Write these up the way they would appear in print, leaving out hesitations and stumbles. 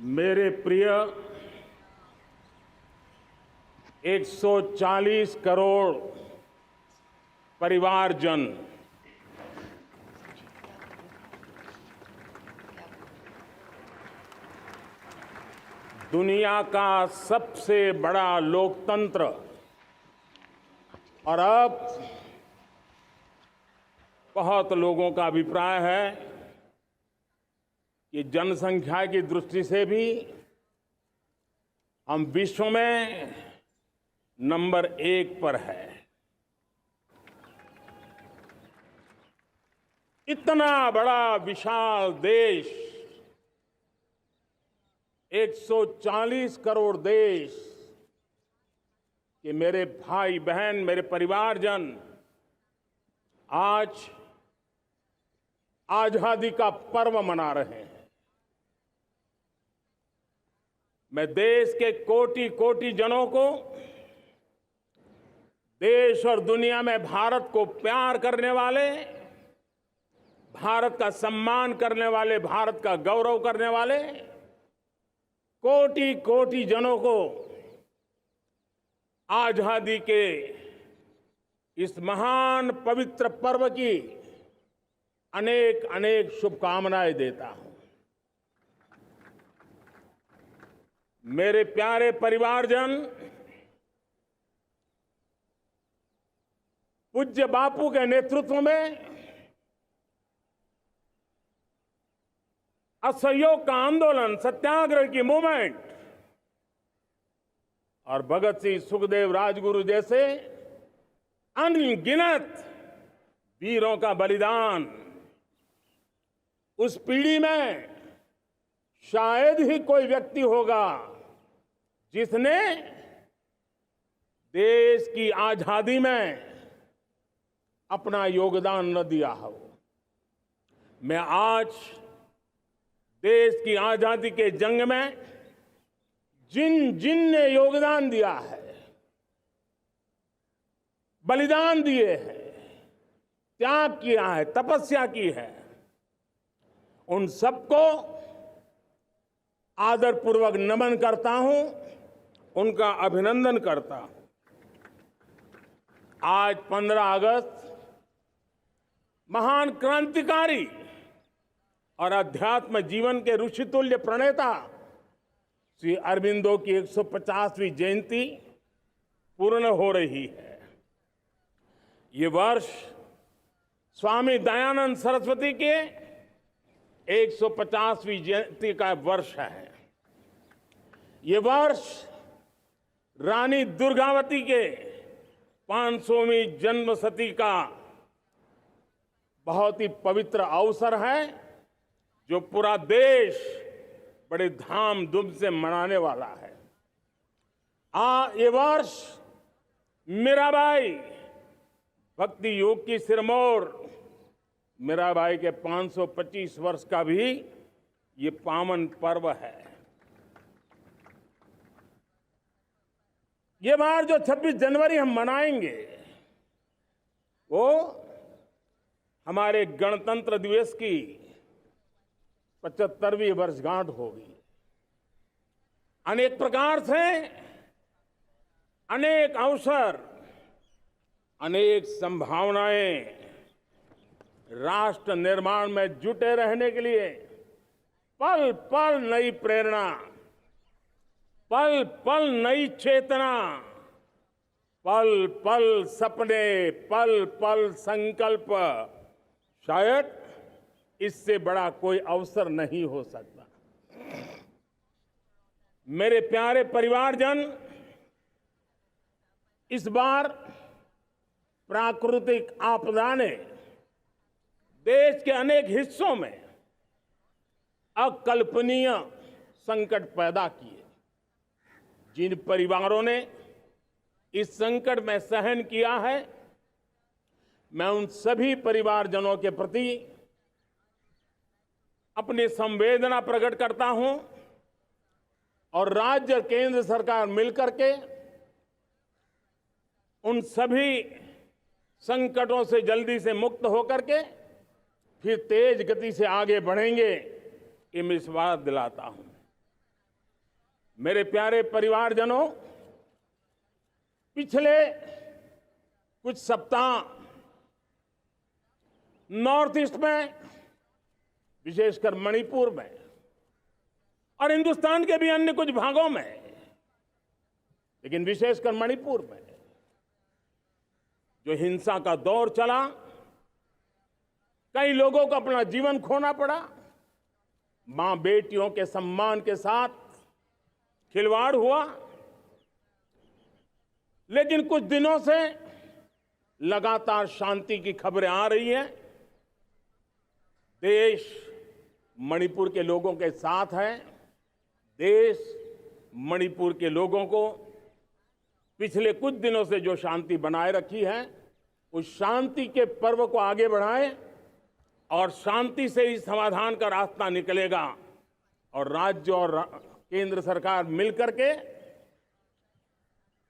मेरे प्रिय 140 करोड़ परिवारजन, दुनिया का सबसे बड़ा लोकतंत्र और अब बहुत लोगों का अभिप्राय है कि जनसंख्या की दृष्टि से भी हम विश्व में नंबर 1 पर है। इतना बड़ा विशाल देश, 140 करोड़ देश के मेरे भाई बहन, मेरे परिवारजन आज आजादी का पर्व मना रहे हैं। मैं देश के कोटि कोटि जनों को, देश और दुनिया में भारत को प्यार करने वाले, भारत का सम्मान करने वाले, भारत का गौरव करने वाले कोटि कोटि जनों को आजादी के इस महान पवित्र पर्व की अनेक अनेक शुभकामनाएं देता हूं। मेरे प्यारे परिवारजन, पूज्य बापू के नेतृत्व में असहयोग का आंदोलन, सत्याग्रह की मूवमेंट और भगत सिंह, सुखदेव, राजगुरु जैसे अनगिनत वीरों का बलिदान, उस पीढ़ी में शायद ही कोई व्यक्ति होगा जिसने देश की आजादी में अपना योगदान न दिया हो। मैं आज देश की आजादी के जंग में जिन जिन ने योगदान दिया है, बलिदान दिए हैं, त्याग किया है, तपस्या की है, उन सबको आदरपूर्वक नमन करता हूं, उनका अभिनंदन करता हूं। आज 15 अगस्त महान क्रांतिकारी और अध्यात्म जीवन के ऋषितुल्य प्रणेता श्री अरबिंदो की 150वीं जयंती पूर्ण हो रही है। ये वर्ष स्वामी दयानंद सरस्वती के 150वीं जयंती का वर्ष है। ये वर्ष रानी दुर्गावती के 500वीं जन्मशती का बहुत ही पवित्र अवसर है, जो पूरा देश बड़े धामधूम से मनाने वाला है। ये वर्ष मीराबाई, भक्ति योग की सिरमौर मीराबाई के 525 वर्ष का भी ये पावन पर्व है। ये बार जो 26 जनवरी हम मनाएंगे, वो हमारे गणतंत्र दिवस की 75वीं वर्षगांठ होगी। अनेक प्रकार से अनेक अवसर, अनेक संभावनाएं राष्ट्र निर्माण में जुटे रहने के लिए पल पल नई प्रेरणा, पल पल नई चेतना, पल पल सपने, पल पल संकल्प, शायद इससे बड़ा कोई अवसर नहीं हो सकता। मेरे प्यारे परिवारजन, इस बार प्राकृतिक आपदा ने देश के अनेक हिस्सों में अकल्पनीय संकट पैदा किए। जिन परिवारों ने इस संकट में सहन किया है, मैं उन सभी परिवारजनों के प्रति अपनी संवेदना प्रकट करता हूं और राज्य और केंद्र सरकार मिलकर के उन सभी संकटों से जल्दी से मुक्त होकर के फिर तेज गति से आगे बढ़ेंगे, ये मैं विश्वास दिलाता हूं। मेरे प्यारे परिवारजनों, पिछले कुछ सप्ताह नॉर्थ ईस्ट में, विशेषकर मणिपुर में और हिंदुस्तान के भी अन्य कुछ भागों में, लेकिन विशेषकर मणिपुर में जो हिंसा का दौर चला, कई लोगों को अपना जीवन खोना पड़ा, मां बेटियों के सम्मान के साथ खिलवाड़ हुआ। लेकिन कुछ दिनों से लगातार शांति की खबरें आ रही हैं। देश मणिपुर के लोगों के साथ है। देश मणिपुर के लोगों को पिछले कुछ दिनों से जो शांति बनाए रखी है, उस शांति के पर्व को आगे बढ़ाएं और शांति से ही समाधान का रास्ता निकलेगा। और राज्य और केंद्र सरकार मिलकर के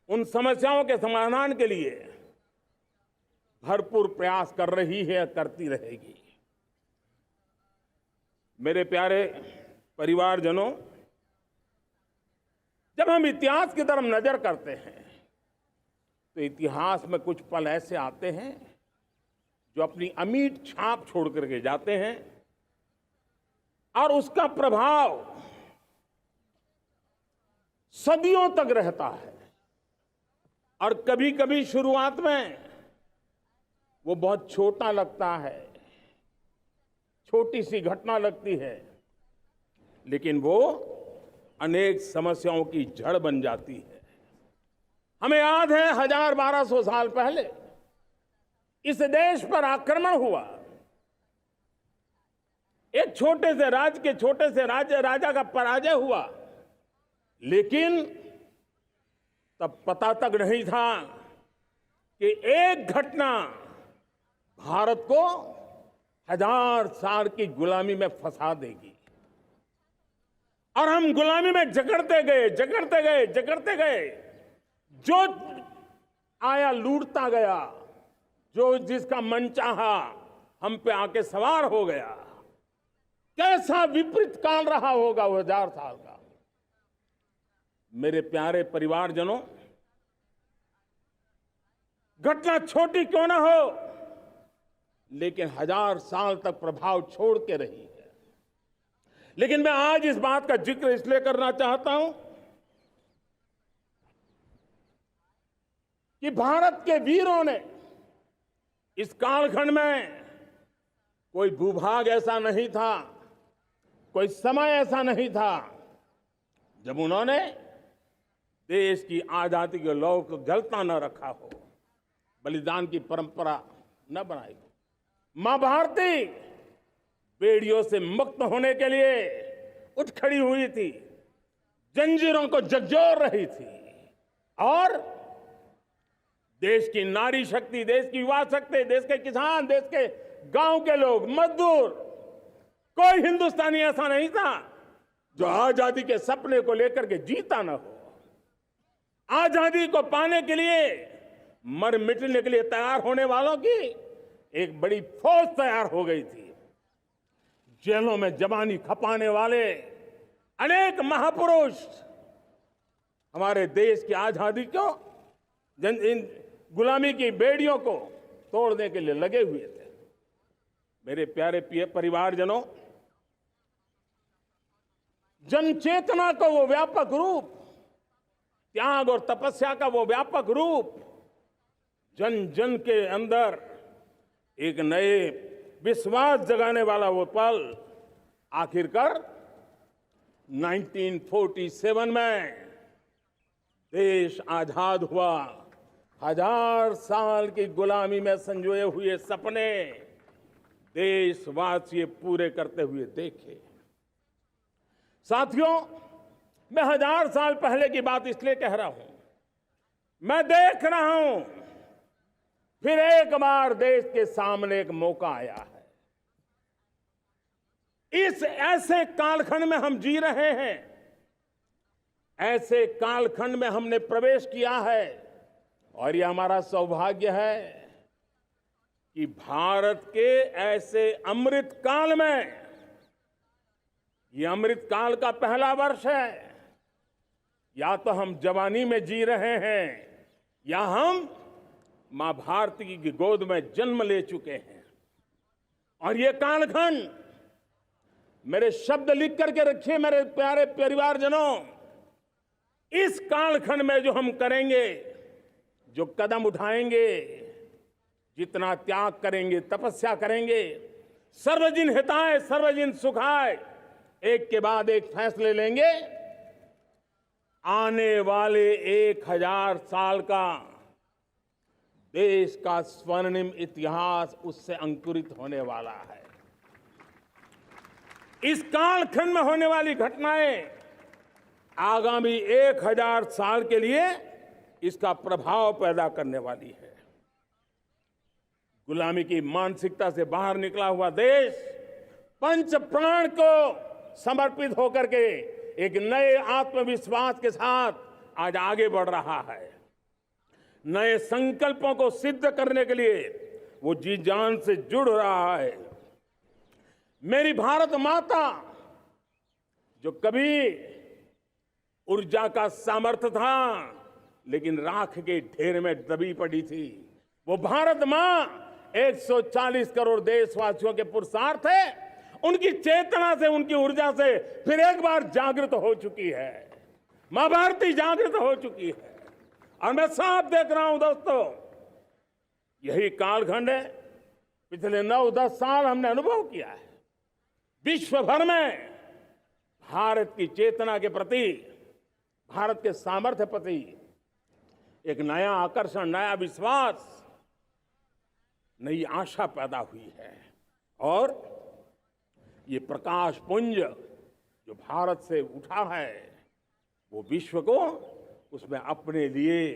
उन समस्याओं के समाधान के लिए भरपूर प्रयास कर रही है, करती रहेगी। मेरे प्यारे परिवारजनों, जब हम इतिहास की तरफ नजर करते हैं तो इतिहास में कुछ पल ऐसे आते हैं जो अपनी अमिट छाप छोड़ करके जाते हैं और उसका प्रभाव सदियों तक रहता है। और कभी कभी शुरुआत में वो बहुत छोटा लगता है, छोटी सी घटना लगती है, लेकिन वो अनेक समस्याओं की जड़ बन जाती है। हमें याद है 1000-1200 साल पहले इस देश पर आक्रमण हुआ। एक छोटे से राज्य के छोटे से राजा का पराजय हुआ, लेकिन तब पता तक नहीं था कि एक घटना भारत को 1000 साल की गुलामी में फंसा देगी। और हम गुलामी में जकड़ते गए, जो आया लूटता गया, जो जिसका मन चाहा हम पे आके सवार हो गया। कैसा विपरीत काल रहा होगा वो 1000 साल का। मेरे प्यारे परिवारजनों, घटना छोटी क्यों ना हो, लेकिन 1000 साल तक प्रभाव छोड़ के रही है। लेकिन मैं आज इस बात का जिक्र इसलिए करना चाहता हूं कि भारत के वीरों ने इस कालखंड में कोई भूभाग ऐसा नहीं था, कोई समय ऐसा नहीं था जब उन्होंने देश की आजादी के लौ को जलता न रखा हो, बलिदान की परंपरा न बनाई हो। मां भारती बेड़ियों से मुक्त होने के लिए उठ खड़ी हुई थी, जंजीरों को झकझोर रही थी और देश की नारी शक्ति, देश की युवा शक्ति, देश के किसान, देश के गांव के लोग, मजदूर, कोई हिंदुस्तानी ऐसा नहीं था जो आजादी के सपने को लेकर के जीता न हो। आजादी को पाने के लिए मर मिटने के लिए तैयार होने वालों की एक बड़ी फौज तैयार हो गई थी। जेलों में जवानी खपाने वाले अनेक महापुरुष हमारे देश की आजादी को, इन गुलामी की बेड़ियों को तोड़ने के लिए लगे हुए थे। मेरे प्यारे परिवारजनों, जन चेतना का वो व्यापक रूप, त्याग और तपस्या का वो व्यापक रूप, जन जन के अंदर एक नए विश्वास जगाने वाला वो पल आखिरकार 1947 में देश आजाद हुआ। 1000 साल की गुलामी में संजोए हुए सपने देशवासी पूरे करते हुए देखे। साथियों, मैं 1000 साल पहले की बात इसलिए कह रहा हूं, मैं देख रहा हूं फिर एक बार देश के सामने एक मौका आया है। इस ऐसे कालखंड में हम जी रहे हैं, ऐसे कालखंड में हमने प्रवेश किया है और यह हमारा सौभाग्य है कि भारत के ऐसे अमृत काल में, यह अमृत काल का पहला वर्ष है, या तो हम जवानी में जी रहे हैं या हम मां भारती की गोद में जन्म ले चुके हैं। और ये कालखंड, मेरे शब्द लिख करके रखिए मेरे प्यारे परिवारजनों, इस कालखंड में जो हम करेंगे, जो कदम उठाएंगे, जितना त्याग करेंगे, तपस्या करेंगे, सर्वजन हिताय सर्वजन सुखाय, एक के बाद एक फैसले लेंगे, आने वाले 1000 साल का देश का स्वर्णिम इतिहास उससे अंकुरित होने वाला है। इस कालखंड में होने वाली घटनाएं आगामी 1000 साल के लिए इसका प्रभाव पैदा करने वाली है। गुलामी की मानसिकता से बाहर निकला हुआ देश पंच प्राण को समर्पित होकर के एक नए आत्मविश्वास के साथ आज आगे बढ़ रहा है। नए संकल्पों को सिद्ध करने के लिए वो जी जान से जुड़ रहा है। मेरी भारत माता, जो कभी ऊर्जा का सामर्थ्य था लेकिन राख के ढेर में दबी पड़ी थी, वो भारत मां 140 करोड़ देशवासियों के पुरुषार्थ है, उनकी चेतना से, उनकी ऊर्जा से फिर एक बार जागृत हो चुकी है। मां भारती जागृत हो चुकी है। और मैं साफ देख रहा हूं दोस्तों, यही कालखंड है, पिछले 9-10 साल हमने अनुभव किया है। विश्व भर में भारत की चेतना के प्रति, भारत के सामर्थ्य प्रति एक नया आकर्षण, नया विश्वास, नई आशा पैदा हुई है। और ये प्रकाश पुंज जो भारत से उठा है, वो विश्व को उसमें अपने लिए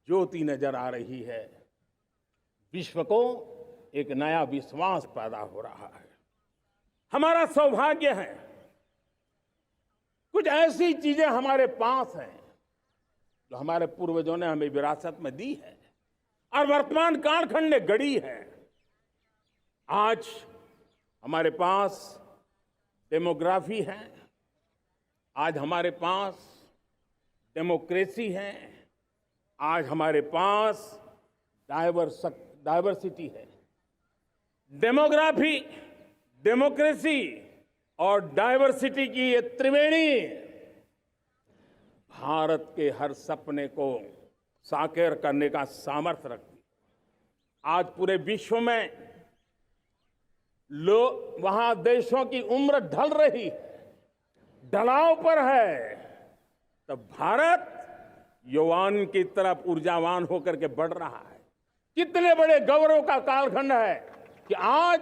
ज्योति नजर आ रही है। विश्व को एक नया विश्वास पैदा हो रहा है। हमारा सौभाग्य है, कुछ ऐसी चीजें हमारे पास हैं जो हमारे पूर्वजों ने हमें विरासत में दी है और वर्तमान कालखंड ने गढ़ी है। आज हमारे पास डेमोग्राफी है, आज हमारे पास डेमोक्रेसी है, आज हमारे पास डाइवर्सिटी है। डेमोग्राफी, डेमोक्रेसी और डाइवर्सिटी की ये त्रिवेणी भारत के हर सपने को साकार करने का सामर्थ्य रखती है। आज पूरे विश्व में वहां देशों की उम्र ढल रही है, ढलाव पर है, तब भारत यौवन की तरफ ऊर्जावान होकर के बढ़ रहा है। कितने बड़े गौरव का कालखंड है कि आज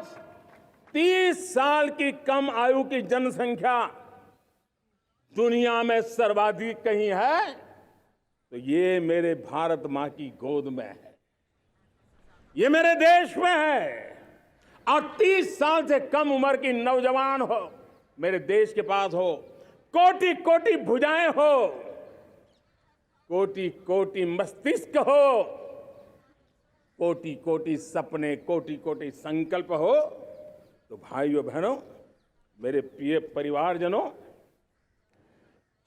30 साल की कम आयु की जनसंख्या दुनिया में सर्वाधिक कहीं है तो ये मेरे भारत मां की गोद में है, ये मेरे देश में है। और 30 साल से कम उम्र की नौजवान हो मेरे देश के पास हो, कोटि कोटि भुजाएं हो, कोटि कोटि मस्तिष्क हो, कोटि कोटि सपने, कोटि कोटि संकल्प हो, तो भाइयों बहनों, मेरे प्रिय परिवारजनों,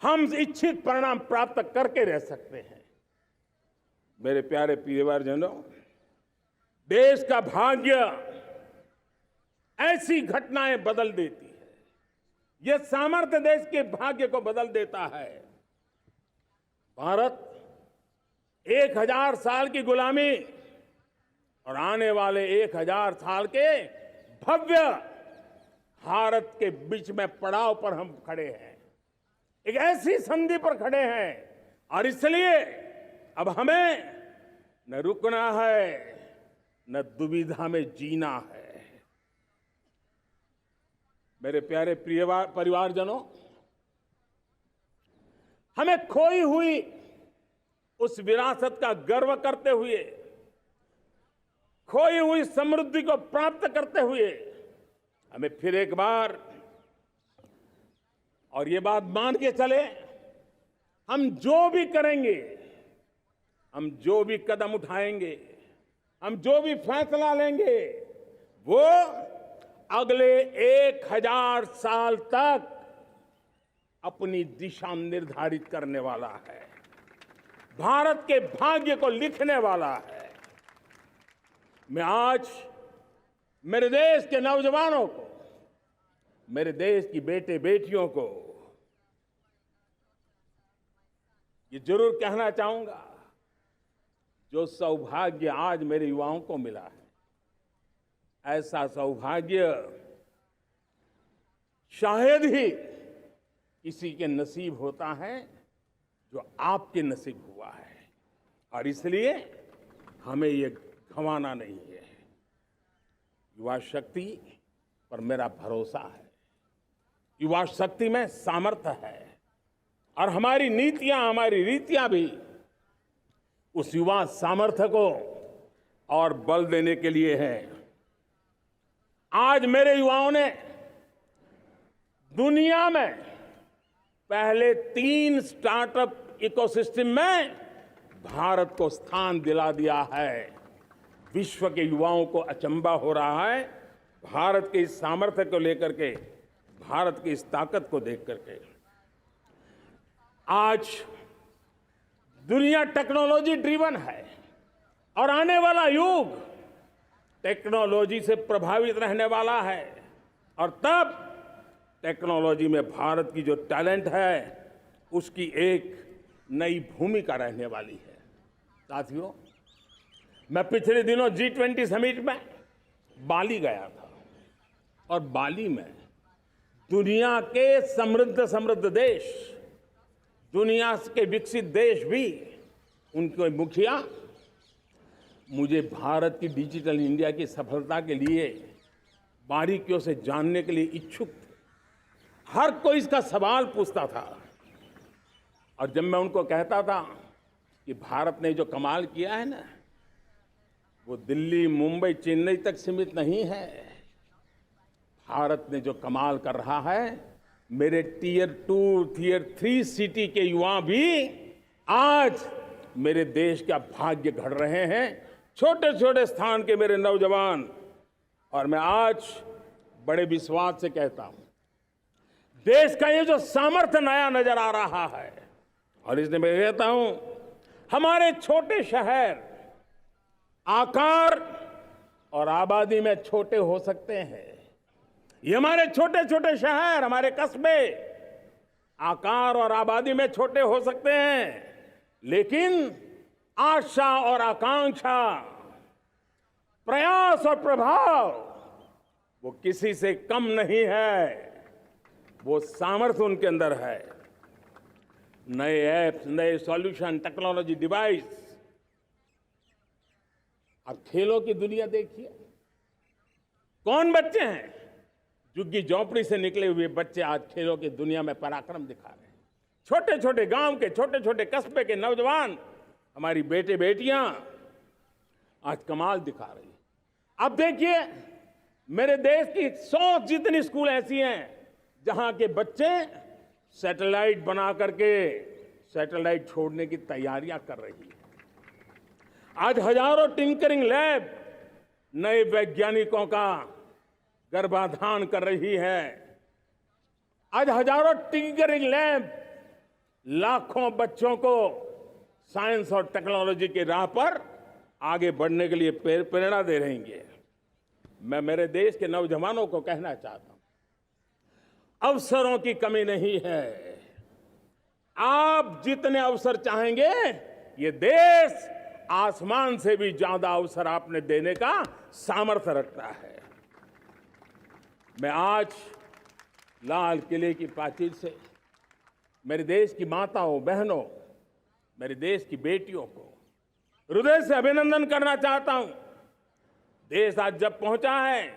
हम इच्छित परिणाम प्राप्त करके रह सकते हैं। मेरे प्यारे परिवारजनों, देश का भाग्य ऐसी घटनाएं बदल देती है। यह सामर्थ्य देश के भाग्य को बदल देता है। भारत 1000 साल की गुलामी और आने वाले 1000 साल के भव्य भारत के बीच में पड़ाव पर हम खड़े हैं, एक ऐसी संधि पर खड़े हैं। और इसलिए अब हमें न रुकना है, न दुविधा में जीना है। मेरे प्यारे परिवारजनों, हमें खोई हुई उस विरासत का गर्व करते हुए, खोई हुई समृद्धि को प्राप्त करते हुए, हमें फिर एक बार, और ये बात मान के चले, हम जो भी करेंगे, हम जो भी कदम उठाएंगे, हम जो भी फैसला लेंगे, वो अगले 1000 साल तक अपनी दिशा निर्धारित करने वाला है, भारत के भाग्य को लिखने वाला है। मैं आज मेरे देश के नौजवानों को, मेरे देश की बेटे बेटियों को ये जरूर कहना चाहूंगा, जो सौभाग्य आज मेरे युवाओं को मिला है, ऐसा सौभाग्य शायद ही किसी के नसीब होता है जो आपके नसीब हुआ है। और इसलिए हमें ये गंवाना नहीं है। युवा शक्ति पर मेरा भरोसा है, युवा शक्ति में सामर्थ्य है, और हमारी नीतियां, हमारी रीतियां भी उस युवा सामर्थ्य को और बल देने के लिए है। आज मेरे युवाओं ने दुनिया में पहले 3 स्टार्टअप इकोसिस्टम में भारत को स्थान दिला दिया है। विश्व के युवाओं को अचंभा हो रहा है भारत के इस सामर्थ्य को लेकर के, भारत की इस ताकत को देख करके। आज दुनिया टेक्नोलॉजी ड्रिवन है और आने वाला युग टेक्नोलॉजी से प्रभावित रहने वाला है, और तब टेक्नोलॉजी में भारत की जो टैलेंट है उसकी एक नई भूमिका रहने वाली है। साथियों, मैं पिछले दिनों G20 समिट में बाली गया था, और बाली में दुनिया के समृद्ध देश, दुनिया के विकसित देश भी, उनके मुखिया मुझे भारत की डिजिटल इंडिया की सफलता के लिए बारीकियों से जानने के लिए इच्छुक थे। हर कोई इसका सवाल पूछता था, और जब मैं उनको कहता था कि भारत ने जो कमाल किया है ना, वो दिल्ली, मुंबई, चेन्नई तक सीमित नहीं है। भारत ने जो कमाल कर रहा है, मेरे टियर 2, टियर 3 सिटी के युवा भी आज मेरे देश का भाग्य गढ़ रहे हैं, छोटे छोटे स्थान के मेरे नौजवान। और मैं आज बड़े विश्वास से कहता हूं, देश का ये जो सामर्थ्य नया नजर आ रहा है, और इसलिए मैं कहता हूं, हमारे छोटे शहर आकार और आबादी में छोटे हो सकते हैं। ये हमारे छोटे छोटे शहर, हमारे कस्बे आकार और आबादी में छोटे हो सकते हैं, लेकिन आशा और आकांक्षा, प्रयास और प्रभाव वो किसी से कम नहीं है। वो सामर्थ्य उनके अंदर है। नए ऐप्स, नए सॉल्यूशन, टेक्नोलॉजी डिवाइस। अब खेलों की दुनिया देखिए, कौन बच्चे हैं? झुग्गी झोंपड़ी से निकले हुए बच्चे आज खेलों की दुनिया में पराक्रम दिखा रहे हैं। छोटे छोटे गांव के, छोटे छोटे कस्बे के नौजवान, हमारी बेटे बेटियां आज कमाल दिखा रही हैं। अब देखिए, मेरे देश की 100 जितनी स्कूल ऐसी हैं जहां के बच्चे सैटेलाइट बना करके सैटेलाइट छोड़ने की तैयारियां कर रही हैं। आज हजारों टिंकरिंग लैब नए वैज्ञानिकों का गर्भाधान कर रही है। आज हजारों टिंकरिंग लैब लाखों बच्चों को साइंस और टेक्नोलॉजी के राह पर आगे बढ़ने के लिए प्रेरणा दे रही हैं। मैं मेरे देश के नौजवानों को कहना चाहता हूं, अवसरों की कमी नहीं है। आप जितने अवसर चाहेंगे, ये देश आसमान से भी ज्यादा अवसर आपने देने का सामर्थ्य रखता है। मैं आज लाल किले की प्राचीर से मेरे देश की माताओं, बहनों, मेरे देश की बेटियों को हृदय से अभिनंदन करना चाहता हूं। देश आज जब पहुंचा है,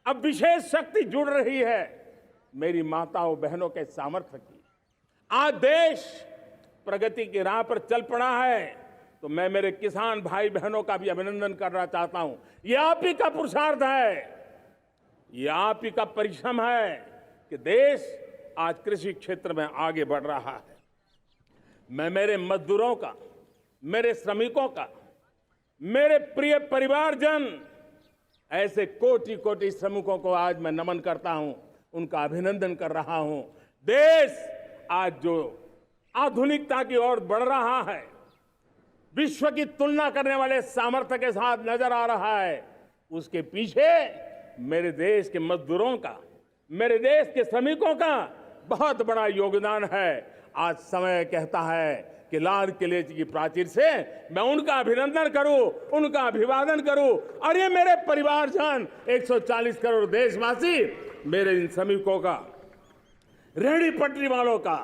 अब विशेष शक्ति जुड़ रही है मेरी माताओं बहनों के सामर्थ्य की। आज देश प्रगति की राह पर चल पड़ा है, तो मैं मेरे किसान भाई बहनों का भी अभिनंदन करना चाहता हूं। ये आप ही का पुरुषार्थ है, ये आप ही का परिश्रम है कि देश आज कृषि क्षेत्र में आगे बढ़ रहा है। मैं मेरे मजदूरों का, मेरे श्रमिकों का, मेरे प्रिय परिवारजन, ऐसे कोटि कोटि श्रमिकों को आज मैं नमन करता हूं, उनका अभिनंदन कर रहा हूं। देश आज जो आधुनिकता की ओर बढ़ रहा है, विश्व की तुलना करने वाले सामर्थ्य के साथ नजर आ रहा है, उसके पीछे मेरे देश के मजदूरों का, मेरे देश के श्रमिकों का बहुत बड़ा योगदान है। आज समय कहता है कि लाल किले की प्राचीर से मैं उनका अभिनंदन करूं, उनका अभिवादन करूं, और ये मेरे परिवारजन 140 करोड़ देशवासी, मेरे इन श्रमिकों का, रेहड़ी पटरी वालों का,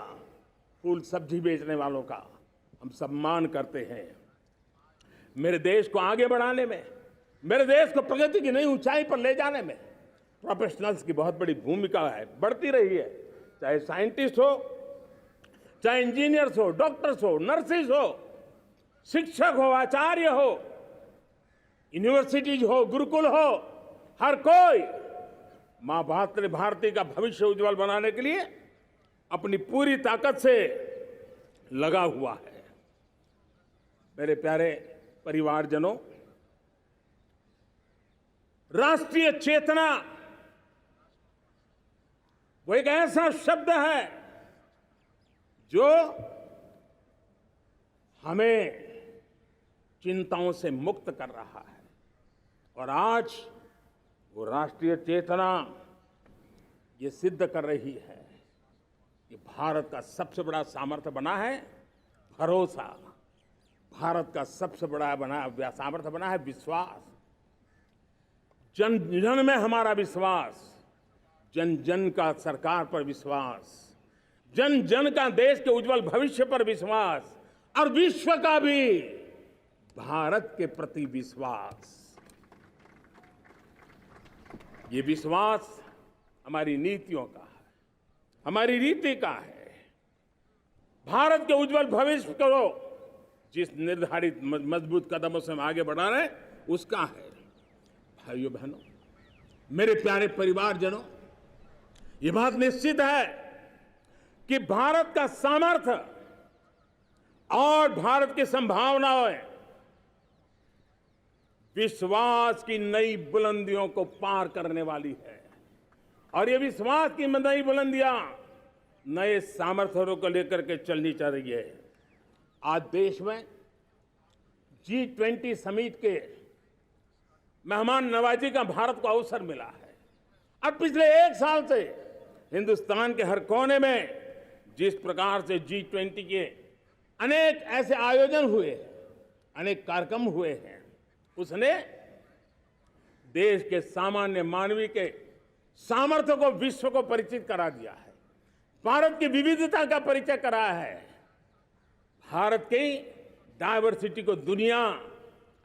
फूल सब्जी बेचने वालों का हम सम्मान करते हैं। मेरे देश को आगे बढ़ाने में, मेरे देश को प्रगति की नई ऊंचाई पर ले जाने में प्रोफेशनल्स की बहुत बड़ी भूमिका है, बढ़ती रही है। चाहे साइंटिस्ट हो, चाहे इंजीनियर्स हो, डॉक्टर्स हो, नर्सेज हो, शिक्षक हो, आचार्य हो, यूनिवर्सिटीज हो, गुरुकुल हो, हर कोई मां भारती का भविष्य उज्जवल बनाने के लिए अपनी पूरी ताकत से लगा हुआ है। मेरे प्यारे परिवारजनों, राष्ट्रीय चेतना वो एक ऐसा शब्द है जो हमें चिंताओं से मुक्त कर रहा है, और आज वो राष्ट्रीय चेतना ये सिद्ध कर रही है कि भारत का सबसे बड़ा सामर्थ्य बना है भरोसा, भारत का सबसे बड़ा सामर्थ्य बना है विश्वास। जन जन में हमारा विश्वास, जन जन का सरकार पर विश्वास, जन जन का देश के उज्जवल भविष्य पर विश्वास, और विश्व का भी भारत के प्रति विश्वास। ये विश्वास हमारी नीतियों का है, हमारी रीति का है। भारत के उज्जवल भविष्य को जिस निर्धारित मजबूत कदमों से हम आगे बढ़ा रहे हैं, उसका है। भाइयों बहनों, मेरे प्यारे परिवारजनों, ये बात निश्चित है कि भारत का सामर्थ्य और भारत की संभावनाएं विश्वास की नई बुलंदियों को पार करने वाली है, और ये विश्वास की नई बुलंदियां नए सामर्थ्यों को लेकर के चलनी चाह रही है। आज देश में G20 समिट के मेहमान नवाजी का भारत को अवसर मिला है, और पिछले एक साल से हिंदुस्तान के हर कोने में जिस प्रकार से G20 के अनेक ऐसे आयोजन हुए, अनेक कार्यक्रम हुए हैं, उसने देश के सामान्य मानवी के सामर्थ्य को विश्व को परिचित करा दिया है, भारत की विविधता का परिचय कराया है, भारत की डायवर्सिटी को दुनिया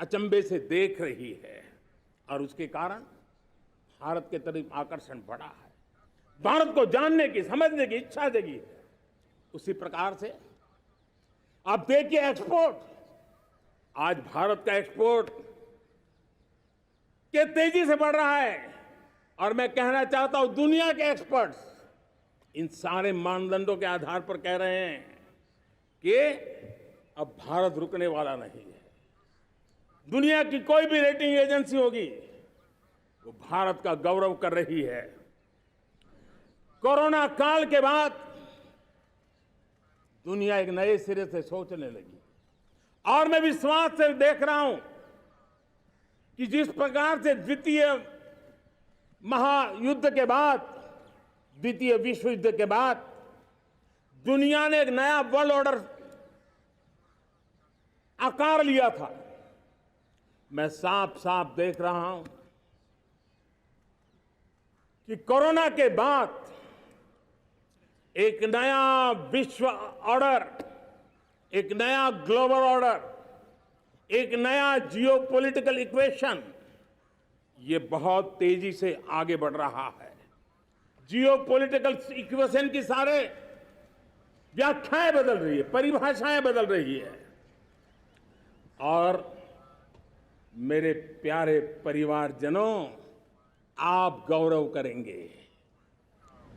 अचंभे से देख रही है, और उसके कारण भारत के तरफ आकर्षण बढ़ा है, भारत को जानने की, समझने की इच्छा जगी है। उसी प्रकार से आप देखिए एक्सपोर्ट, आज भारत का एक्सपोर्ट के तेजी से बढ़ रहा है, और मैं कहना चाहता हूं दुनिया के एक्सपर्ट्स इन सारे मानदंडों के आधार पर कह रहे हैं कि अब भारत रुकने वाला नहीं है। दुनिया की कोई भी रेटिंग एजेंसी होगी, वो भारत का गौरव कर रही है। कोरोना काल के बाद दुनिया एक नए सिरे से सोचने लगी, और मैं विश्वास से देख रहा हूं कि जिस प्रकार से द्वितीय महायुद्ध के बाद, द्वितीय विश्व युद्ध के बाद दुनिया ने एक नया वर्ल्ड ऑर्डर आकार लिया था, मैं साफ साफ देख रहा हूं कि कोरोना के बाद एक नया विश्व ऑर्डर, एक नया ग्लोबल ऑर्डर, एक नया जियोपॉलिटिकल इक्वेशन, ये बहुत तेजी से आगे बढ़ रहा है। जियोपॉलिटिकल इक्वेशन की सारे व्याख्याएं बदल रही है, परिभाषाएं बदल रही है, और मेरे प्यारे परिवारजनों, आप गौरव करेंगे।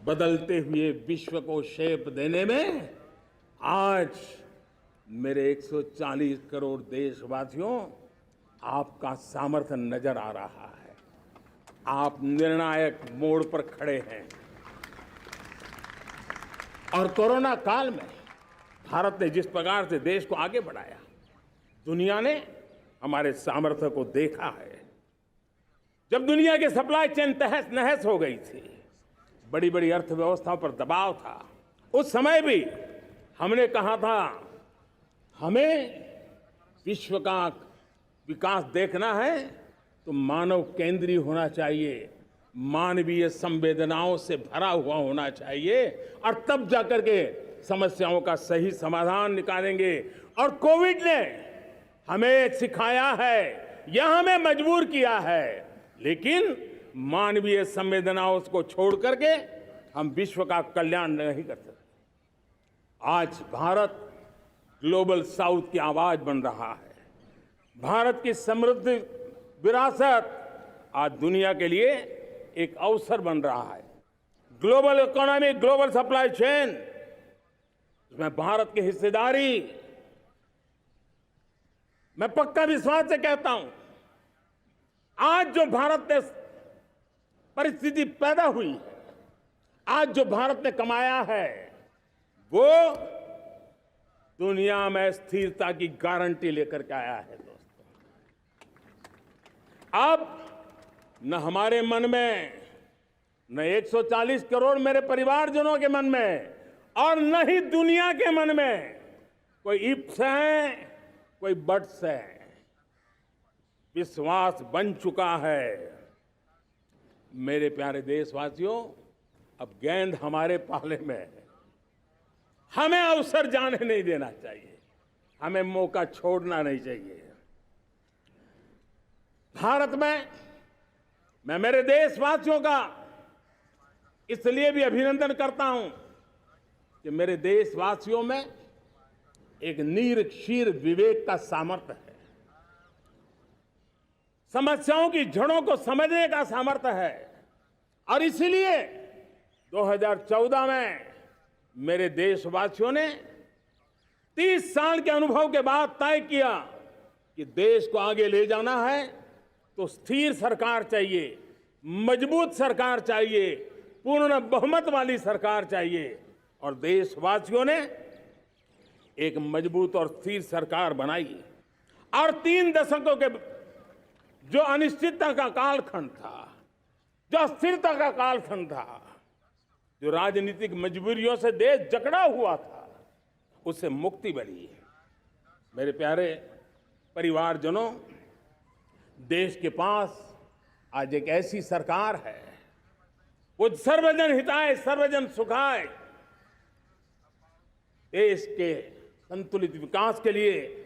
बदलते हुए विश्व को शेप देने में आज मेरे 140 करोड़ देशवासियों, आपका सामर्थ्य नजर आ रहा है। आप निर्णायक मोड़ पर खड़े हैं। और कोरोना काल में भारत ने जिस प्रकार से देश को आगे बढ़ाया, दुनिया ने हमारे सामर्थ्य को देखा है। जब दुनिया की सप्लाई चेन तहस नहस हो गई थी, बड़ी बड़ी अर्थव्यवस्थाओं पर दबाव था, उस समय भी हमने कहा था हमें विश्व का विकास देखना है तो मानव केंद्रीय होना चाहिए, मानवीय संवेदनाओं से भरा हुआ होना चाहिए, और तब जाकर के समस्याओं का सही समाधान निकालेंगे। और कोविड ने हमें सिखाया है या हमें मजबूर किया है, लेकिन मानवीय संवेदनाओं को छोड़ करके हम विश्व का कल्याण नहीं कर सकते। आज भारत ग्लोबल साउथ की आवाज बन रहा है। भारत की समृद्ध विरासत आज दुनिया के लिए एक अवसर बन रहा है। Global economy, global supply chain, इसमें भारत की हिस्सेदारी, मैं पक्का विश्वास से कहता हूं, आज जो भारत में परिस्थिति पैदा हुई है, आज जो भारत ने कमाया है, वो दुनिया में स्थिरता की गारंटी लेकर के आया है। दोस्तों, अब न हमारे मन में, न 140 करोड़ मेरे परिवारजनों के मन में, और न ही दुनिया के मन में कोई इफ्स है, कोई बट्स है। विश्वास बन चुका है। मेरे प्यारे देशवासियों, अब गेंद हमारे पाले में है। हमें अवसर जाने नहीं देना चाहिए, हमें मौका छोड़ना नहीं चाहिए। भारत में मैं मेरे देशवासियों का इसलिए भी अभिनंदन करता हूं कि मेरे देशवासियों में एक नीर-क्षीर विवेक का सामर्थ्य है, समस्याओं की जड़ों को समझने का सामर्थ्य है। और इसलिए 2014 में मेरे देशवासियों ने 30 साल के अनुभव के बाद तय किया कि देश को आगे ले जाना है तो स्थिर सरकार चाहिए, मजबूत सरकार चाहिए, पूर्ण बहुमत वाली सरकार चाहिए। और देशवासियों ने एक मजबूत और स्थिर सरकार बनाई। और 3 दशकों के जो अनिश्चितता का कालखंड था, जो अस्थिरता का कालखंड था, जो राजनीतिक मजबूरियों से देश जकड़ा हुआ था, उससे मुक्ति मिली। मेरे प्यारे परिवारजनों, देश के पास आज एक ऐसी सरकार है, वो सर्वजन हिताय सर्वजन सुखाय, देश के संतुलित विकास के लिए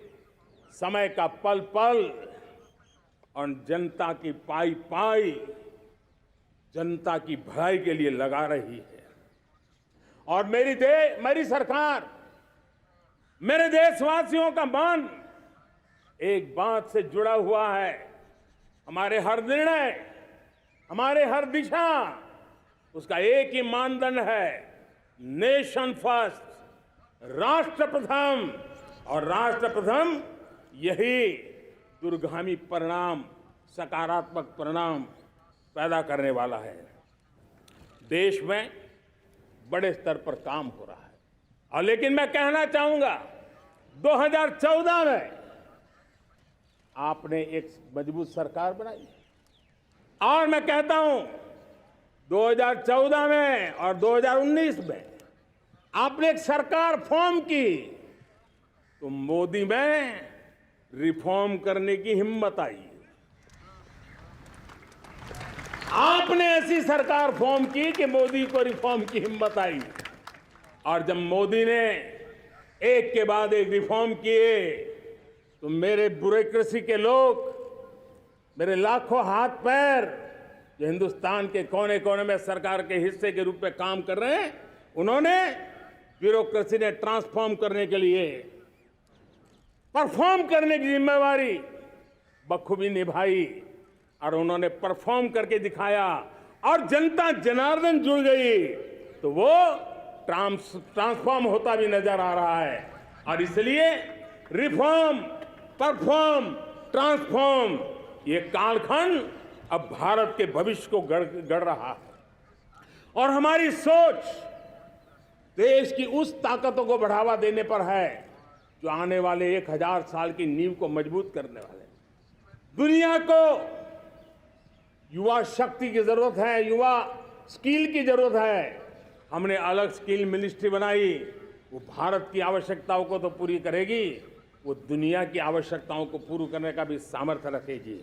समय का पल पल और जनता की पाई पाई, जनता की भलाई के लिए लगा रही है। और मेरी सरकार, मेरे देशवासियों का मन एक बात से जुड़ा हुआ है। हमारे हर निर्णय, हमारे हर दिशा, उसका एक ही मानदंड है, नेशन फर्स्ट, राष्ट्र प्रथम। और राष्ट्र प्रथम यही दूरगामी परिणाम, सकारात्मक परिणाम पैदा करने वाला है। देश में बड़े स्तर पर काम हो रहा है। और लेकिन मैं कहना चाहूंगा, 2014 में आपने एक मजबूत सरकार बनाई, और मैं कहता हूं 2014 में और 2019 में आपने एक सरकार फॉर्म की, तो मोदी में रिफॉर्म करने की हिम्मत आई। आपने ऐसी सरकार फॉर्म की कि मोदी को रिफॉर्म की हिम्मत आई। और जब मोदी ने एक के बाद एक रिफॉर्म किए, तो मेरे ब्यूरोक्रेसी के लोग, मेरे लाखों हाथ पैर जो हिंदुस्तान के कोने कोने में सरकार के हिस्से के रूप में काम कर रहे हैं, उन्होंने ब्यूरोक्रेसी ने ट्रांसफॉर्म करने के लिए, परफॉर्म करने की जिम्मेवारी बखूबी निभाई। और उन्होंने परफॉर्म करके दिखाया, और जनता जनार्दन जुड़ गई, तो वो ट्रांसफॉर्म होता भी नजर आ रहा है। और इसलिए रिफॉर्म, परफॉर्म, ट्रांसफॉर्म, ये कालखंड अब भारत के भविष्य को गढ़ रहा है। और हमारी सोच देश की उस ताकतों को बढ़ावा देने पर है जो आने वाले 1000 साल की नींव को मजबूत करने वाले हैं। दुनिया को युवा शक्ति की जरूरत है, युवा स्किल की जरूरत है। हमने अलग स्किल मिनिस्ट्री बनाई, वो भारत की आवश्यकताओं को तो पूरी करेगी, वो दुनिया की आवश्यकताओं को पूरी करने का भी सामर्थ्य रखेगी।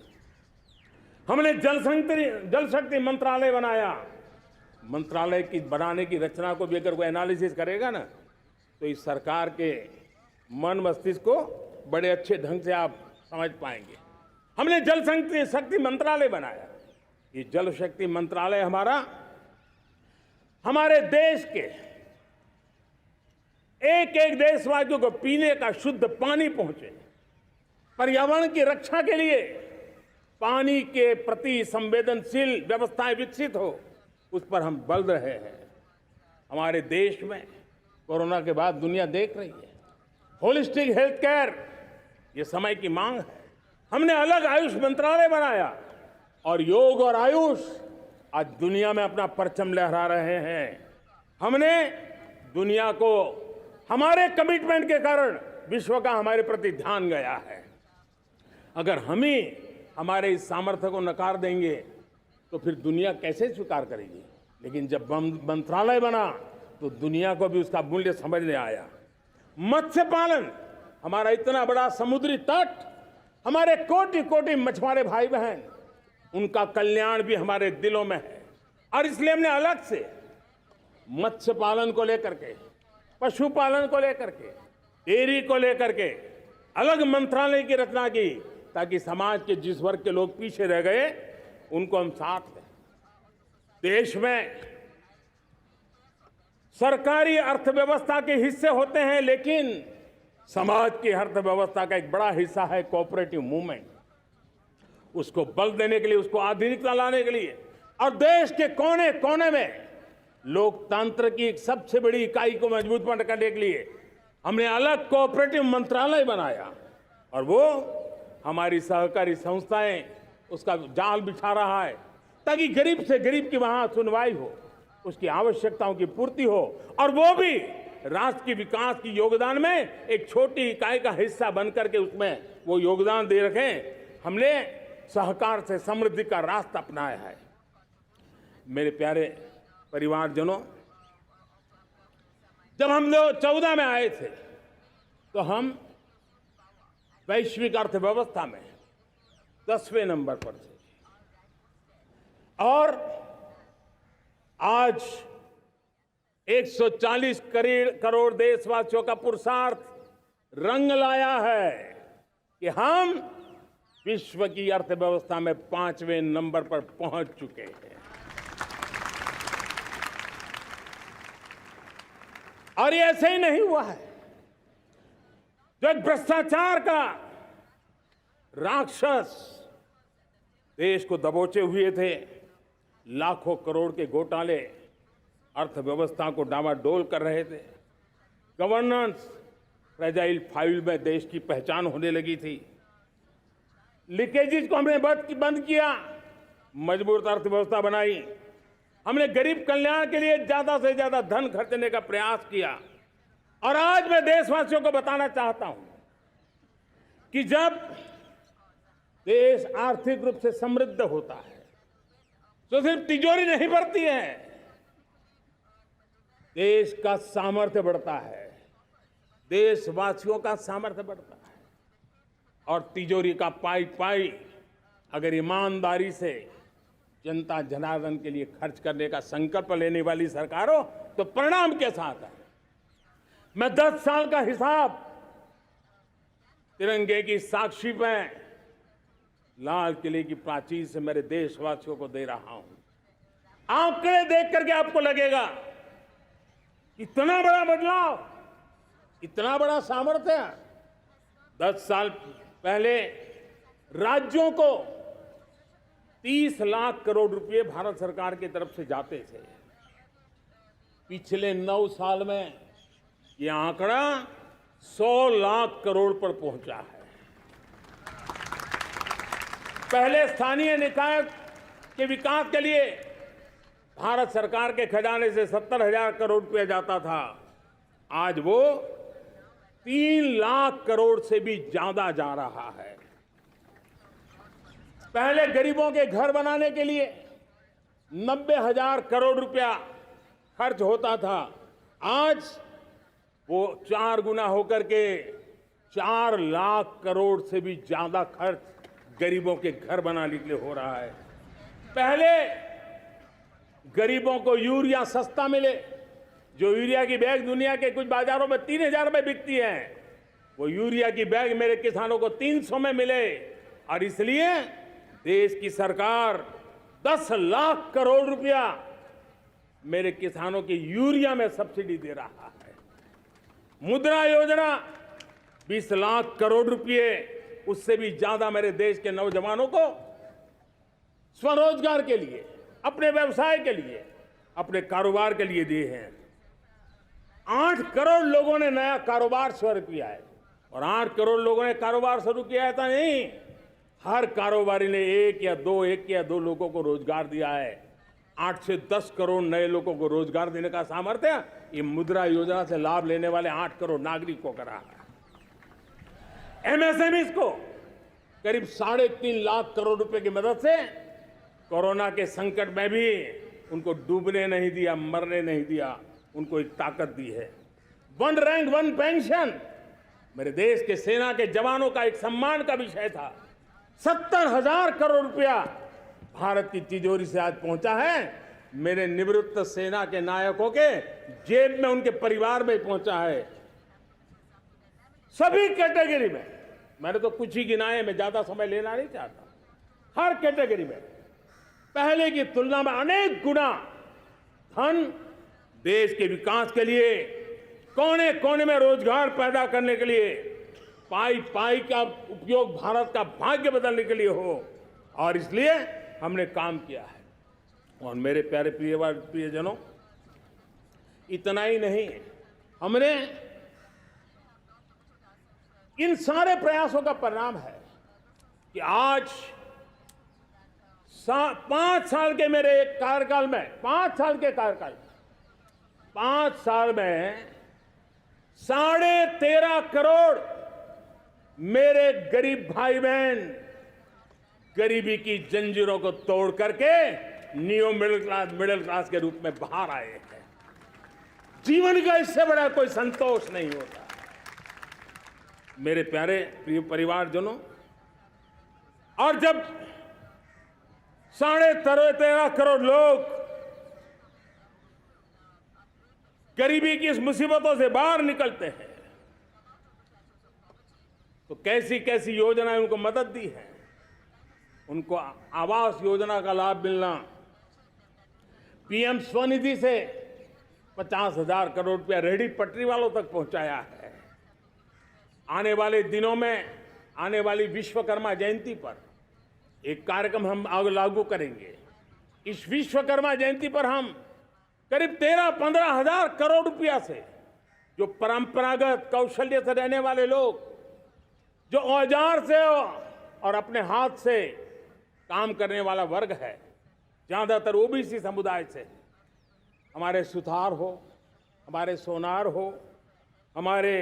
हमने जल शक्ति मंत्रालय बनाया। मंत्रालय की बनाने की रचना को भी अगर कोई एनालिसिस करेगा ना, तो इस सरकार के मन मस्तिष्क को बड़े अच्छे ढंग से आप समझ पाएंगे। हमने जल शक्ति मंत्रालय बनाया। ये जल शक्ति मंत्रालय हमारे देश के एक एक देशवासियों को पीने का शुद्ध पानी पहुंचे, पर्यावरण की रक्षा के लिए पानी के प्रति संवेदनशील व्यवस्थाएं विकसित हो, उस पर हम बल रहे हैं। हमारे देश में कोरोना के बाद दुनिया देख रही है, होलिस्टिक हेल्थ केयर ये समय की मांग है। हमने अलग आयुष मंत्रालय बनाया और योग और आयुष आज दुनिया में अपना परचम लहरा रहे हैं। हमने दुनिया को हमारे कमिटमेंट के कारण विश्व का हमारे प्रति ध्यान गया है। अगर हम ही हमारे इस सामर्थ्य को नकार देंगे तो फिर दुनिया कैसे स्वीकार करेगी। लेकिन जब मंत्रालय बना तो दुनिया को भी उसका मूल्य समझ में आया। मत्स्य पालन, हमारा इतना बड़ा समुद्री तट, हमारे कोटि कोटि मछुआरे भाई बहन, उनका कल्याण भी हमारे दिलों में है। और इसलिए हमने अलग से मत्स्य पालन को लेकर के, पशुपालन को लेकर के, डेयरी को लेकर के अलग मंत्रालय की रचना की, ताकि समाज के जिस वर्ग के लोग पीछे रह गए उनको हम साथ लें। देश में सरकारी अर्थव्यवस्था के हिस्से होते हैं, लेकिन समाज की अर्थव्यवस्था का एक बड़ा हिस्सा है कोऑपरेटिव मूवमेंट। उसको बल देने के लिए, उसको आधुनिकता लाने के लिए और देश के कोने कोने में लोकतंत्र की एक सबसे बड़ी इकाई को मजबूत करने के लिए हमने अलग कोऑपरेटिव मंत्रालय बनाया। और वो हमारी सहकारी संस्थाएं उसका जाल बिछा रहा है, ताकि गरीब से गरीब की वहां सुनवाई हो, उसकी आवश्यकताओं की पूर्ति हो, और वो भी राष्ट्र के विकास की योगदान में एक छोटी इकाई का हिस्सा बनकर के उसमें वो योगदान दे रखें। हमने सहकार से समृद्धि का रास्ता अपनाया है। मेरे प्यारे परिवारजनों, जब हम लोग 14 में आए थे तो हम वैश्विक अर्थव्यवस्था में 10वें नंबर पर थे, और आज 140 करोड़ देशवासियों का पुरुषार्थ रंग लाया है कि हम विश्व की अर्थव्यवस्था में 5वें नंबर पर पहुंच चुके हैं। और ये ऐसे ही नहीं हुआ है। जो एक भ्रष्टाचार का राक्षस देश को दबोचे हुए थे, लाखों करोड़ के घोटाले अर्थव्यवस्था को डामाडोल कर रहे थे, गवर्नेंस फ्रेजाइल फाइल में देश की पहचान होने लगी थी, लीकेजेस को हमने बंद किया, मजबूत अर्थव्यवस्था बनाई, हमने गरीब कल्याण के लिए ज्यादा से ज्यादा धन खर्चने का प्रयास किया। और आज मैं देशवासियों को बताना चाहता हूं कि जब देश आर्थिक रूप से समृद्ध होता है तो सिर्फ तिजोरी नहीं बढ़ती है, देश का सामर्थ्य बढ़ता है, देशवासियों का सामर्थ्य बढ़ता है। और तिजोरी का पाई पाई अगर ईमानदारी से जनता जनार्दन के लिए खर्च करने का संकल्प लेने वाली सरकार हो तो परिणाम के साथ है। मैं 10 साल का हिसाब तिरंगे की साक्षी में लाल किले की प्राचीर से मेरे देशवासियों को दे रहा हूं। आंकड़े देख करके आपको लगेगा इतना बड़ा बदलाव, इतना बड़ा सामर्थ्य। 10 साल पहले राज्यों को 30 लाख करोड़ रुपए भारत सरकार की तरफ से जाते थे। पिछले 9 साल में यह आंकड़ा 100 लाख करोड़ पर पहुंचा है। पहले स्थानीय निकाय के विकास के लिए भारत सरकार के खजाने से 70,000 करोड़ रुपया जाता था। आज वो 3 लाख करोड़ से भी ज्यादा जा रहा है। पहले गरीबों के घर बनाने के लिए 90,000 करोड़ रुपया खर्च होता था। आज वो 4 गुना होकर के 4 लाख करोड़ से भी ज्यादा खर्च गरीबों के घर बनाने के लिए हो रहा है। पहले गरीबों को यूरिया सस्ता मिले, जो यूरिया की बैग दुनिया के कुछ बाजारों में 3,000 में बिकती है, वो यूरिया की बैग मेरे किसानों को 300 में मिले। और इसलिए देश की सरकार 10 लाख करोड़ रुपया मेरे किसानों की यूरिया में सब्सिडी दे रहा है। मुद्रा योजना 20 लाख करोड़ रुपए, उससे भी ज्यादा मेरे देश के नौजवानों को स्वरोजगार के लिए, अपने व्यवसाय के लिए, अपने कारोबार के लिए दिए हैं। 8 करोड़ लोगों ने नया कारोबार शुरू किया है। और 8 करोड़ लोगों ने कारोबार शुरू किया है, ऐसा नहीं, हर कारोबारी ने एक या दो लोगों को रोजगार दिया है। 8 से 10 करोड़ नए लोगों को रोजगार देने का सामर्थ्य ये मुद्रा योजना से लाभ लेने वाले 8 करोड़ नागरिकों का रहा है। एमएसएमईज को करीब 3.5 लाख करोड़ रुपए की मदद से कोरोना के संकट में भी उनको डूबने नहीं दिया, मरने नहीं दिया, उनको एक ताकत दी है। 1 रैंक 1 पेंशन मेरे देश के सेना के जवानों का एक सम्मान का विषय था। 70,000 करोड़ रुपया भारत की तिजोरी से आज पहुंचा है, मेरे निवृत्त सेना के नायकों के जेब में, उनके परिवार में पहुंचा है। सभी कैटेगरी में, मैंने तो कुछ ही गिनाए, मैं ज्यादा समय लेना नहीं चाहता। हर कैटेगरी में पहले की तुलना में अनेक गुना धन देश के विकास के लिए, कोने कोने में रोजगार पैदा करने के लिए, पाई पाई का उपयोग भारत का भाग्य बदलने के लिए हो, और इसलिए हमने काम किया है। और मेरे प्यारे प्रियजनों, इतना ही नहीं, हमने इन सारे प्रयासों का परिणाम है कि आज 5 साल के मेरे कार्यकाल में, 5 साल के कार्यकाल में, 5 साल में 13.5 करोड़ मेरे गरीब भाई बहन गरीबी की जंजीरों को तोड़ करके नियो मिडिल क्लास के रूप में बाहर आए हैं। जीवन का इससे बड़ा कोई संतोष नहीं होता। मेरे प्यारे प्रिय परिवारजनों, और जब 13.5 करोड़ लोग गरीबी की इस मुसीबतों से बाहर निकलते हैं, तो कैसी कैसी योजनाएं उनको मदद दी है। उनको आवास योजना का लाभ मिलना, पीएम स्वनिधि से 50,000 करोड़ रुपया रेहड़ी पटरी वालों तक पहुंचाया है। आने वाले दिनों में, आने वाली विश्वकर्मा जयंती पर एक कार्यक्रम हम लागू करेंगे। इस विश्वकर्मा जयंती पर हम करीब 13-15 हजार करोड़ रुपया से, जो परंपरागत कौशल्य से रहने वाले लोग, जो औजार से और अपने हाथ से काम करने वाला वर्ग है, ज्यादातर ओबीसी समुदाय से, हमारे सुथार हो, हमारे सोनार हो, हमारे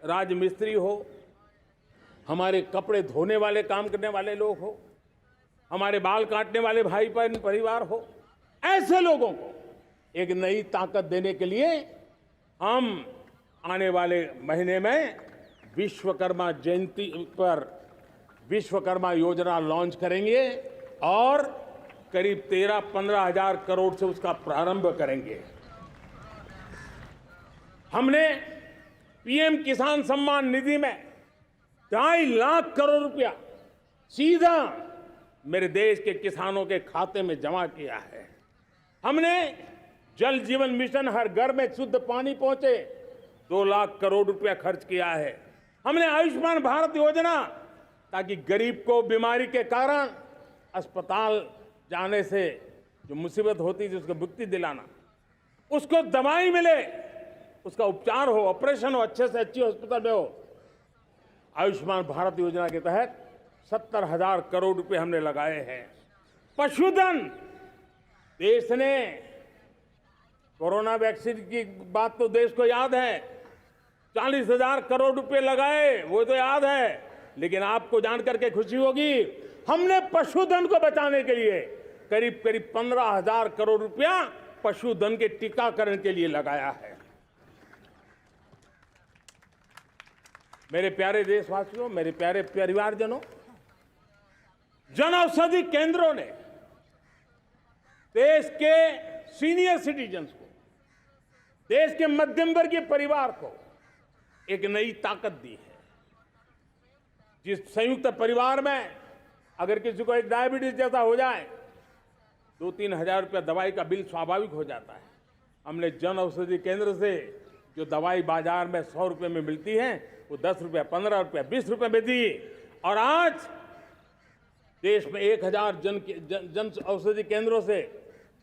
राजमिस्त्री हो, हमारे कपड़े धोने वाले काम करने वाले लोग हो, हमारे बाल काटने वाले भाई बहन परिवार हो, ऐसे लोगों को एक नई ताकत देने के लिए हम आने वाले महीने में विश्वकर्मा जयंती पर विश्वकर्मा योजना लॉन्च करेंगे और करीब 13-15 हजार करोड़ से उसका प्रारंभ करेंगे। हमने पीएम किसान सम्मान निधि में 2.5 लाख करोड़ रुपया सीधा मेरे देश के किसानों के खाते में जमा किया है। हमने जल जीवन मिशन, हर घर में शुद्ध पानी पहुंचे, 2 लाख करोड़ रुपया खर्च किया है। हमने आयुष्मान भारत योजना, ताकि गरीब को बीमारी के कारण अस्पताल जाने से जो मुसीबत होती थी उसको मुक्ति दिलाना, उसको दवाई मिले, उसका उपचार हो, ऑपरेशन हो, अच्छे से अच्छी हॉस्पिटल में हो। आयुष्मान भारत योजना के तहत 70,000 करोड़ रुपए हमने लगाए हैं। पशुधन, देश ने कोरोना वैक्सीन की बात तो देश को याद है, 40,000 करोड़ रुपए लगाए, वो तो याद है। लेकिन आपको जानकर के खुशी होगी, हमने पशुधन को बचाने के लिए करीब करीब 15,000 करोड़ रुपया पशुधन के टीकाकरण के लिए लगाया है। मेरे प्यारे देशवासियों, मेरे प्यारे परिवारजनों, जन औषधि केंद्रों ने देश के सीनियर सिटीजन्स को, देश के मध्यम वर्गीय परिवार को एक नई ताकत दी है। जिस संयुक्त परिवार में अगर किसी को एक डायबिटीज जैसा हो जाए, 2-3 हजार रुपया दवाई का बिल स्वाभाविक हो जाता है। हमने जन औषधि केंद्र से जो दवाई बाजार में 100 रुपये में मिलती है, वो 10 रुपया, 15 रुपया, 20 रुपये में दी। और आज देश में 1000 जन औषधि केंद्रों से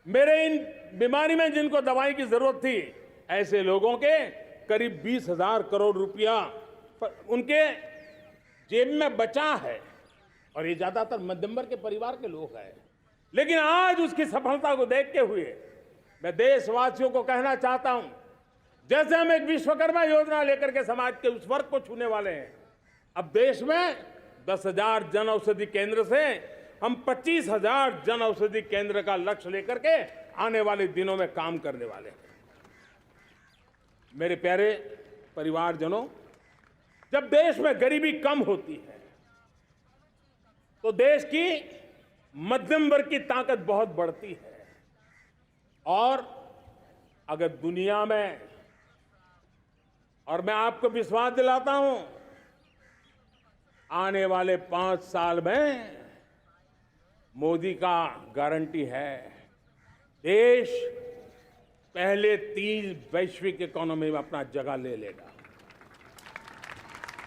मेरे इन बीमारी में जिनको दवाई की जरूरत थी, ऐसे लोगों के करीब 20,000 करोड़ रुपया उनके जेब में बचा है। और ये ज्यादातर मध्यम वर्ग के परिवार के लोग हैं। लेकिन आज उसकी सफलता को देखते हुए मैं देशवासियों को कहना चाहता हूं, जैसे हम एक विश्वकर्मा योजना लेकर के समाज के उस वर्ग को छूने वाले हैं, अब देश में 10,000 जन औषधि केंद्र से हम 25,000 जन औषधि केंद्र का लक्ष्य लेकर के आने वाले दिनों में काम करने वाले हैं। मेरे प्यारे परिवारजनों, जब देश में गरीबी कम होती है तो देश की मध्यम वर्ग की ताकत बहुत बढ़ती है। और अगर दुनिया में, और मैं आपको विश्वास दिलाता हूं, आने वाले 5 साल में मोदी का गारंटी है, देश पहले 3 वैश्विक इकोनॉमी में अपना जगह ले लेगा।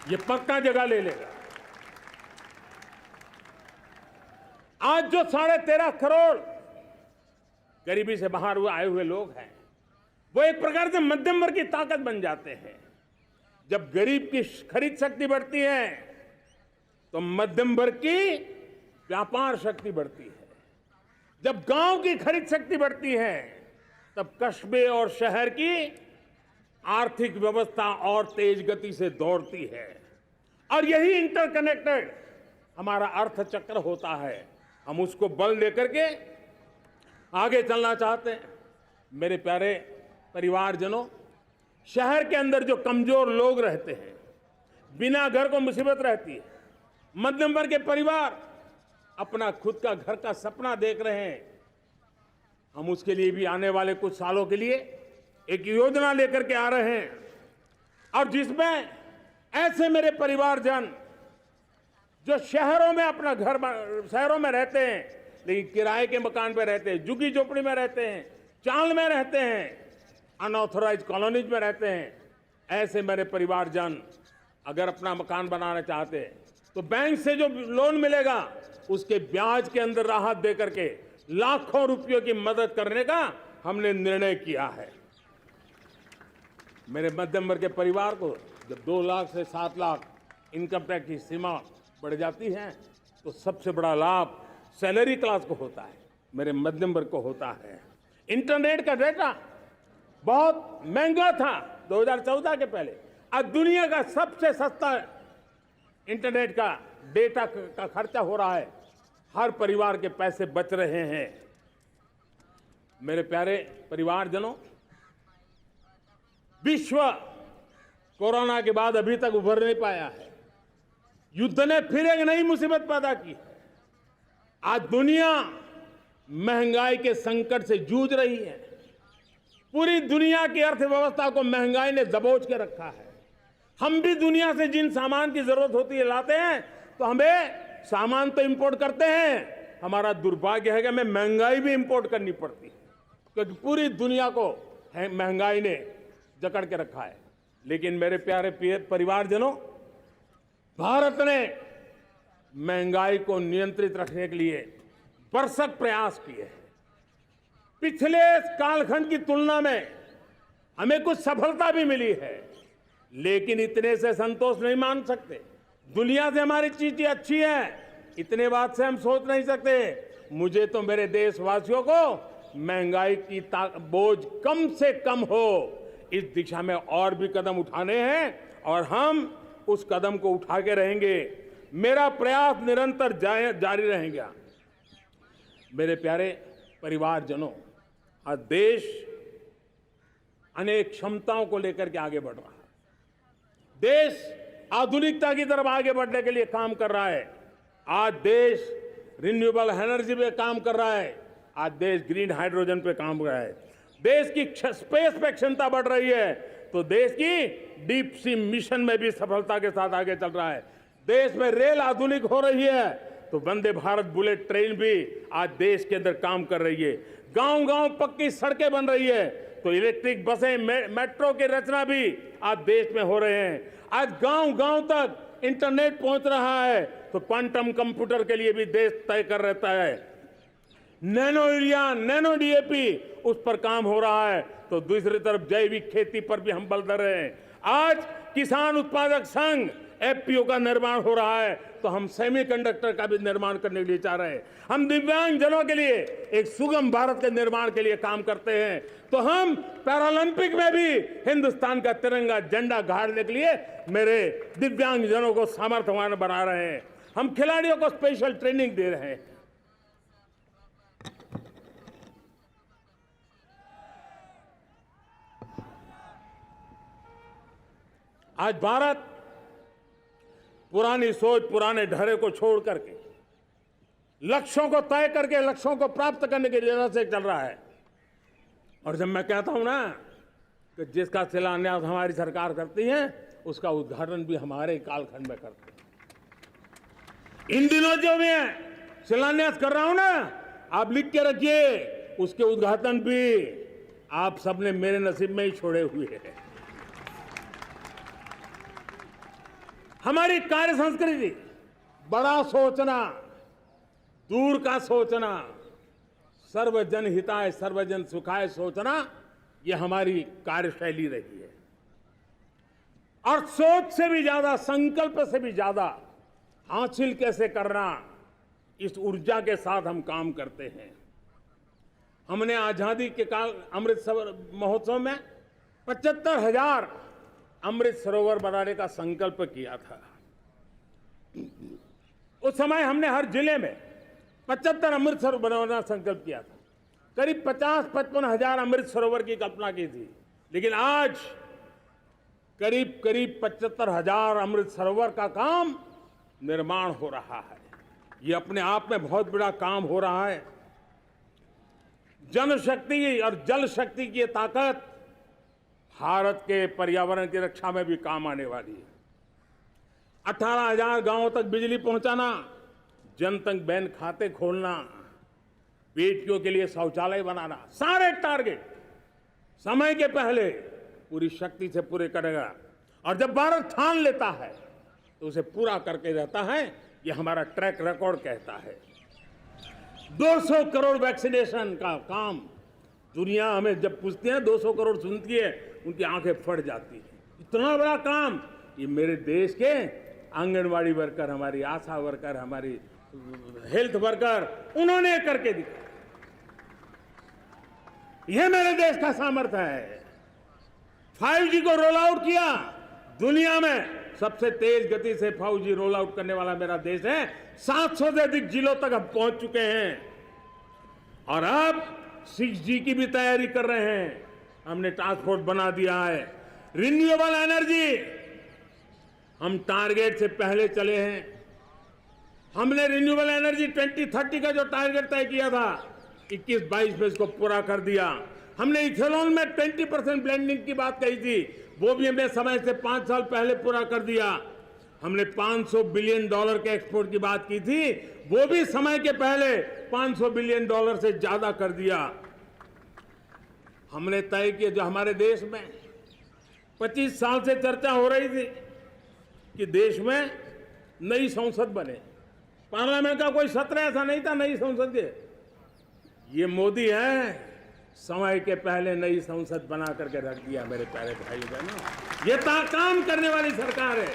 ये पक्का जगह ले लेगा। आज जो 13.5 करोड़ गरीबी से बाहर आए हुए लोग हैं, वो एक प्रकार से मध्यम वर्ग की ताकत बन जाते हैं। जब गरीब की खरीद शक्ति बढ़ती है तो मध्यम वर्ग की व्यापार शक्ति बढ़ती है। जब गांव की खरीद शक्ति बढ़ती है तब कस्बे और शहर की आर्थिक व्यवस्था और तेज गति से दौड़ती है। और यही इंटरकनेक्टेड हमारा अर्थचक्र होता है। हम उसको बल देकर के आगे चलना चाहते हैं। मेरे प्यारे परिवारजनों, शहर के अंदर जो कमजोर लोग रहते हैं, बिना घर को मुसीबत रहती है, मध्यम वर्ग के परिवार अपना खुद का घर का सपना देख रहे हैं, हम उसके लिए भी आने वाले कुछ सालों के लिए एक योजना लेकर के आ रहे हैं। और जिसमें ऐसे मेरे परिवारजन जो शहरों में अपना घर, शहरों में रहते हैं लेकिन किराए के मकान पे रहते हैं, झुग्गी झोपड़ी में रहते हैं, चाल में रहते हैं, अनऑथराइज कॉलोनीज में रहते हैं, ऐसे मेरे परिवारजन अगर अपना मकान बनाना चाहते हैं तो बैंक से जो लोन मिलेगा उसके ब्याज के अंदर राहत देकर के लाखों रुपयों की मदद करने का हमने निर्णय किया है। मेरे मध्यम वर्ग के परिवार को जब 2 लाख से 7 लाख इनकम टैक्स की सीमा बढ़ जाती है तो सबसे बड़ा लाभ सैलरी क्लास को होता है, मेरे मध्यम वर्ग को होता है। इंटरनेट का डेटा बहुत महंगा था 2014 के पहले, आज दुनिया का सबसे सस्ता इंटरनेट का डेटा का खर्चा हो रहा है। हर परिवार के पैसे बच रहे हैं। मेरे प्यारे परिवारजनों, विश्व कोरोना के बाद अभी तक उभर नहीं पाया है। युद्ध ने फिर एक नई मुसीबत पैदा की। आज दुनिया महंगाई के संकट से जूझ रही है। पूरी दुनिया की अर्थव्यवस्था को महंगाई ने दबोच के रखा है। हम भी दुनिया से जिन सामान की जरूरत होती है लाते हैं, तो हमें सामान तो इंपोर्ट करते हैं। हमारा दुर्भाग्य है कि हमें महंगाई भी इंपोर्ट करनी पड़ती है, क्योंकि पूरी दुनिया को महंगाई ने जकड़ के रखा है। लेकिन मेरे प्यारे परिवारजनों, भारत ने महंगाई को नियंत्रित रखने के लिए भरसक प्रयास किए हैं। पिछले कालखंड की तुलना में हमें कुछ सफलता भी मिली है, लेकिन इतने से संतोष नहीं मान सकते। दुनिया से हमारी चीजें अच्छी है, इतने बात से हम सोच नहीं सकते। मुझे तो मेरे देशवासियों को महंगाई की बोझ कम से कम हो, इस दिशा में और भी कदम उठाने हैं और हम उस कदम को उठा के रहेंगे। मेरा प्रयास निरंतर जारी रहेगा। मेरे प्यारे परिवारजनों, आज देश अनेक क्षमताओं को लेकर के आगे बढ़ रहा है। देश आधुनिकता की तरफ आगे बढ़ने के लिए काम कर रहा है। आज देश रिन्यूएबल एनर्जी पे काम कर रहा है। आज देश ग्रीन हाइड्रोजन पे काम कर रहा है। देश की स्पेस पे क्षमता बढ़ रही है, तो देश की डीप सी मिशन में भी सफलता के साथ आगे चल रहा है। देश में रेल आधुनिक हो रही है, तो वंदे भारत बुलेट ट्रेन भी आज देश के अंदर काम कर रही है। गांव गांव पक्की सड़कें बन रही है, तो इलेक्ट्रिक बसें, मेट्रो की रचना भी आज देश में हो रहे हैं। आज गांव गांव तक इंटरनेट पहुंच रहा है, तो क्वांटम कंप्यूटर के लिए भी देश तय कर रहता है। नैनो यूरिया, नैनो डीएपी, उस पर काम हो रहा है, तो दूसरी तरफ जैविक खेती पर भी हम बल दे रहे हैं। आज किसान उत्पादक संघ एफपीओ का निर्माण हो रहा है, तो हम सेमीकंडक्टर का भी निर्माण करने के लिए चाह रहे हैं। हम दिव्यांग जनों के लिए एक सुगम भारत के निर्माण के लिए काम करते हैं, तो हम पैरालंपिक में भी हिंदुस्तान का तिरंगा झंडा गाड़ने के लिए मेरे दिव्यांग जनों को सामर्थ्यवान बना रहे हैं। हम खिलाड़ियों को स्पेशल ट्रेनिंग दे रहे हैं। आज भारत पुरानी सोच, पुराने ढर्रे को छोड़ करके लक्ष्यों को तय करके लक्ष्यों को प्राप्त करने की राह से चल रहा है। और जब मैं कहता हूं ना कि जिसका शिलान्यास हमारी सरकार करती है, उसका उद्घाटन भी हमारे कालखंड में करते हैं। इन दिनों जो मैं शिलान्यास कर रहा हूं ना, आप लिख के रखिए, उसके उद्घाटन भी आप सबने मेरे नसीब में ही छोड़े हुए हैं। हमारी कार्य संस्कृति, बड़ा सोचना, दूर का सोचना, सर्वजन हिताय सर्वजन सुखाय सोचना, यह हमारी कार्यशैली रही है। और सोच से भी ज्यादा, संकल्प से भी ज्यादा हासिल कैसे करना, इस ऊर्जा के साथ हम काम करते हैं। हमने आजादी के काल अमृत महोत्सव में 75,000 अमृत सरोवर बनाने का संकल्प किया था। उस समय हमने हर जिले में 75 अमृत सरोवर बनाना संकल्प किया था। करीब 50-55 हजार अमृत सरोवर की कल्पना की थी, लेकिन आज करीब 75,000 अमृत सरोवर का काम निर्माण हो रहा है। ये अपने आप में बहुत बड़ा काम हो रहा है। जनशक्ति और जल शक्ति की ताकत भारत के पर्यावरण की रक्षा में भी काम आने वाली है। 18,000 गांवों तक बिजली पहुंचाना, जनधन बैंक खाते खोलना, बेटियों के लिए शौचालय बनाना, सारे टारगेट समय के पहले पूरी शक्ति से पूरे करेगा। और जब भारत ठान लेता है तो उसे पूरा करके रहता है। ये हमारा ट्रैक रिकॉर्ड कहता है। 200 करोड़ वैक्सीनेशन का काम, दुनिया हमें जब पूछती है 200 करोड़ सुनती है, उनकी आंखें फट जाती है। इतना बड़ा काम ये मेरे देश के आंगनवाड़ी वर्कर, हमारी आशा वर्कर, हमारी हेल्थ वर्कर, उन्होंने करके दिखाया। यह मेरे देश का सामर्थ्य है। 5G को रोल आउट किया, दुनिया में सबसे तेज गति से 5G रोल आउट करने वाला मेरा देश है। 700 से अधिक जिलों तक हम पहुंच चुके हैं और अब 6G की भी तैयारी कर रहे हैं। हमने टास्क फोर्स बना दिया है। रिन्यूएबल एनर्जी, हम टारगेट से पहले चले हैं। हमने रिन्यूएबल एनर्जी 2030 का जो टारगेट तय किया था, 21-22 में इसको पूरा कर दिया। हमने इथेनॉल में 20% ब्लेंडिंग की बात कही थी, वो भी हमने समय से 5 साल पहले पूरा कर दिया। हमने $500 बिलियन के एक्सपोर्ट की बात की थी, वो भी समय के पहले $500 बिलियन से ज्यादा कर दिया। हमने तय किया, जो हमारे देश में 25 साल से चर्चा हो रही थी कि देश में नई संसद बने, पार्लियामेंट का कोई सत्र ऐसा नहीं था नई संसद के। ये मोदी है, समय के पहले नई संसद बना करके रख दिया। मेरे प्यारे भाई बहनों, ये काम करने वाली सरकार है,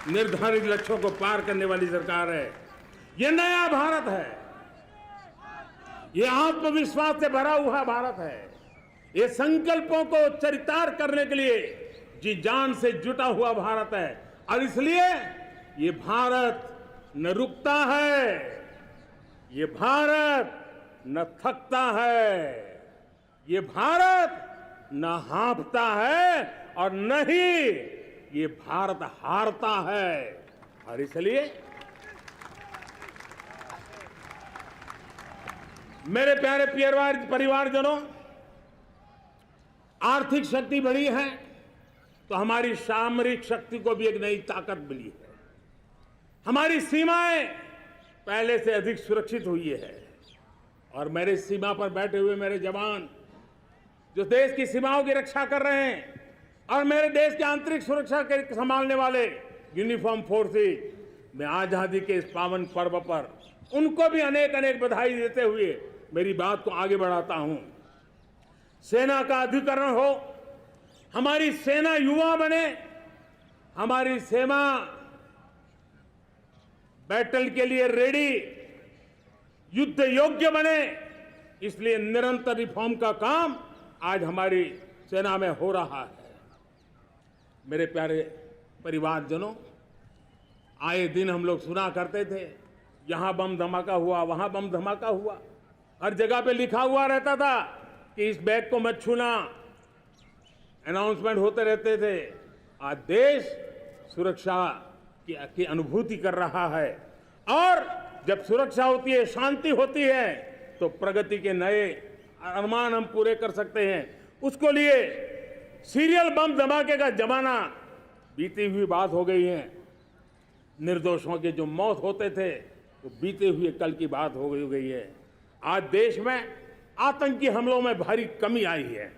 निर्धारित लक्ष्यों को पार करने वाली सरकार है। ये नया भारत है, ये आत्मविश्वास से भरा हुआ भारत है। ये संकल्पों को चरितार्थ करने के लिए जी जान से जुटा हुआ भारत है। और इसलिए ये भारत न रुकता है, ये भारत न थकता है, ये भारत न हाँफता है और न ही ये भारत हारता है। और इसलिए मेरे प्यारे परिवारजनों, आर्थिक शक्ति बढ़ी है तो हमारी सामरिक शक्ति को भी एक नई ताकत मिली है। हमारी सीमाएं पहले से अधिक सुरक्षित हुई है और मेरे सीमा पर बैठे हुए मेरे जवान जो देश की सीमाओं की रक्षा कर रहे हैं और मेरे देश की आंतरिक सुरक्षा के संभालने वाले यूनिफॉर्म फोर्सेस, मैं आजादी के इस पावन पर्व पर उनको भी अनेक अनेक बधाई देते हुए मेरी बात को आगे बढ़ाता हूं। सेना का अधिकरण हो, हमारी सेना युवा बने, हमारी सेना बैटल के लिए रेडी, युद्ध योग्य बने, इसलिए निरंतर रिफॉर्म का काम आज हमारी सेना में हो रहा है। मेरे प्यारे परिवारजनों, आए दिन हम लोग सुना करते थे, यहां बम धमाका हुआ, वहां बम धमाका हुआ, हर जगह पे लिखा हुआ रहता था कि इस बैग को मत छूना, अनाउंसमेंट होते रहते थे। आज देश सुरक्षा की अनुभूति कर रहा है और जब सुरक्षा होती है, शांति होती है, तो प्रगति के नए अरमान हम पूरे कर सकते हैं। उसको लिए सीरियल बम धमाके का जमाना बीती हुई बात हो गई है। निर्दोषों के जो मौत होते थे वो बीते हुए कल की बात हो गई है। आज देश में आतंकी हमलों में भारी कमी आई है।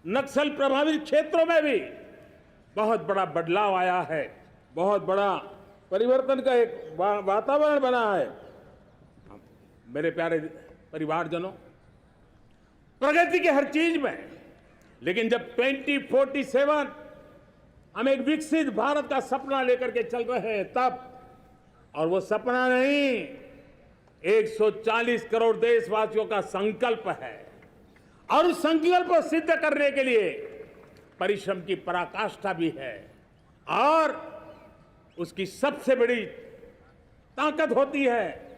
नक्सल प्रभावित क्षेत्रों में भी बहुत बड़ा बदलाव आया है, बहुत बड़ा परिवर्तन का एक वातावरण बना है। मेरे प्यारे परिवारजनों, प्रगति के हर चीज में, लेकिन जब 2047 हम एक विकसित भारत का सपना लेकर के चल रहे हैं तब, और वो सपना नहीं, 140 करोड़ देशवासियों का संकल्प है और उस संकल्प को सिद्ध करने के लिए परिश्रम की पराकाष्ठा भी है। और उसकी सबसे बड़ी ताकत होती है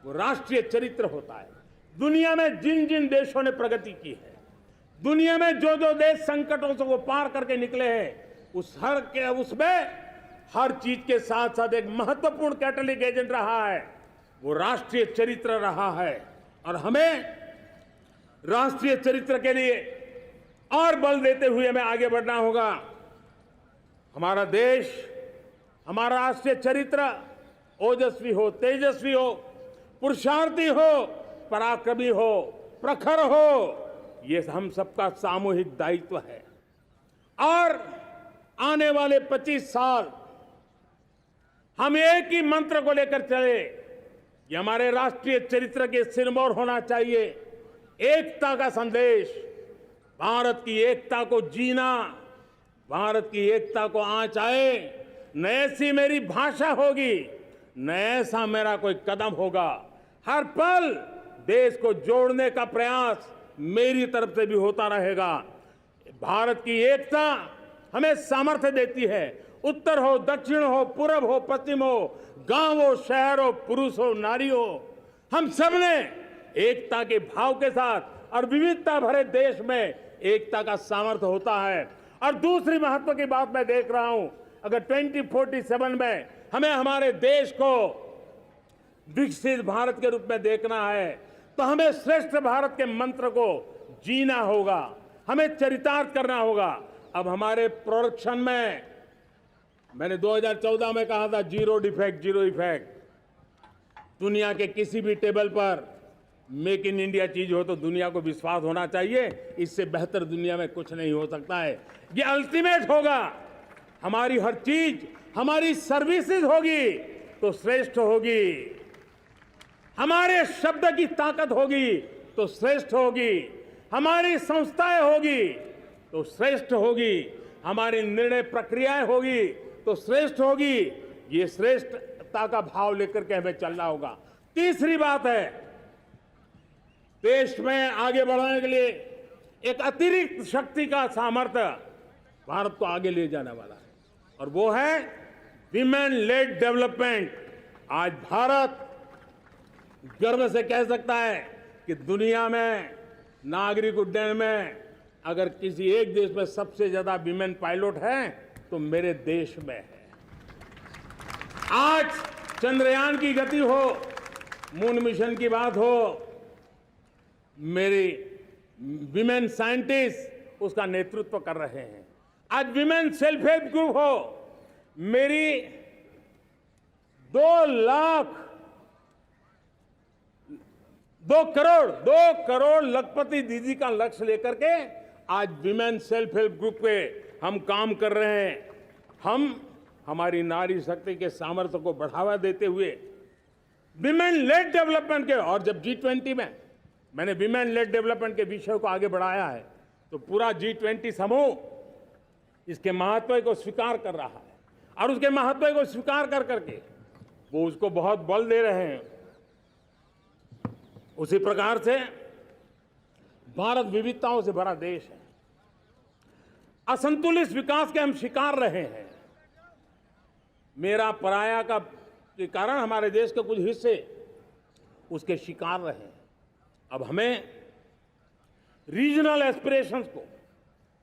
वो राष्ट्रीय चरित्र होता है। दुनिया में जिन जिन देशों ने प्रगति की है, दुनिया में जो जो देश संकटों से वो पार करके निकले हैं, उसमें हर चीज के साथ साथ एक महत्वपूर्ण कैटलिक एजेंट रहा है, वो राष्ट्रीय चरित्र रहा है। और हमें राष्ट्रीय चरित्र के लिए और बल देते हुए हमें आगे बढ़ना होगा। हमारा देश, हमारा राष्ट्रीय चरित्र ओजस्वी हो, तेजस्वी हो, पुरुषार्थी हो, पराक्रमी हो, प्रखर हो, ये हम सबका सामूहिक दायित्व है। और आने वाले 25 साल हम एक ही मंत्र को लेकर चले, ये हमारे राष्ट्रीय चरित्र के सिरमौर होना चाहिए। एकता का संदेश, भारत की एकता को जीना, भारत की एकता को आंच आए, न ऐसी मेरी भाषा होगी, न ऐसा मेरा कोई कदम होगा। हर पल देश को जोड़ने का प्रयास मेरी तरफ से भी होता रहेगा। भारत की एकता हमें सामर्थ्य देती है। उत्तर हो, दक्षिण हो, पूर्व हो, पश्चिम हो, गांव हो, शहर हो, पुरुष हो, नारी हो, हम सब ने एकता के भाव के साथ और विविधता भरे देश में एकता का सामर्थ्य होता है। और दूसरी महत्व की बात मैं देख रहा हूं, अगर 2047 में हमें हमारे देश को विकसित भारत के रूप में देखना है तो हमें श्रेष्ठ भारत के मंत्र को जीना होगा, हमें चरितार्थ करना होगा। अब हमारे प्रोडक्शन में, मैंने 2014 में कहा था जीरो डिफेक्ट, जीरो इफेक्ट। दुनिया के किसी भी टेबल पर मेक इन इंडिया चीज हो तो दुनिया को विश्वास होना चाहिए, इससे बेहतर दुनिया में कुछ नहीं हो सकता है। ये अल्टीमेट होगा। हमारी हर चीज, हमारी सर्विसेज होगी तो श्रेष्ठ होगी, हमारे शब्द की ताकत होगी तो श्रेष्ठ होगी, हमारी संस्थाएं होगी तो श्रेष्ठ होगी, हमारी निर्णय प्रक्रियाएं होगी तो श्रेष्ठ होगी। ये श्रेष्ठता का भाव लेकर के हमें चलना होगा। तीसरी बात है, देश में आगे बढ़ाने के लिए एक अतिरिक्त शक्ति का सामर्थ्य भारत को आगे ले जाने वाला है, और वो है विमेन लेड डेवलपमेंट। आज भारत गर्व से कह सकता है कि दुनिया में नागरिक उड्डयन में अगर किसी एक देश में सबसे ज्यादा विमेन पायलट हैं तो मेरे देश में है। आज चंद्रयान की गति हो, मून मिशन की बात हो, मेरी विमेन साइंटिस्ट उसका नेतृत्व कर रहे हैं। आज विमेन सेल्फ हेल्प ग्रुप हो, मेरी 2 करोड़ लखपति दीदी का लक्ष्य लेकर के आज विमेन सेल्फ हेल्प ग्रुप पे हम काम कर रहे हैं। हमारी नारी शक्ति के सामर्थ्य को बढ़ावा देते हुए विमेन लेड डेवलपमेंट के, और जब G20 में मैंने विमेन लेड डेवलपमेंट के विषय को आगे बढ़ाया है तो पूरा G20 समूह इसके महत्व को स्वीकार कर रहा है, और उसके महत्व को स्वीकार कर करके वो उसको बहुत बल दे रहे हैं। उसी प्रकार से भारत विविधताओं से भरा देश है। असंतुलित विकास के हम शिकार रहे हैं। मेरा पराया का के कारण हमारे देश के कुछ हिस्से उसके शिकार रहे हैं। अब हमें रीजनल एस्पिरेशंस को,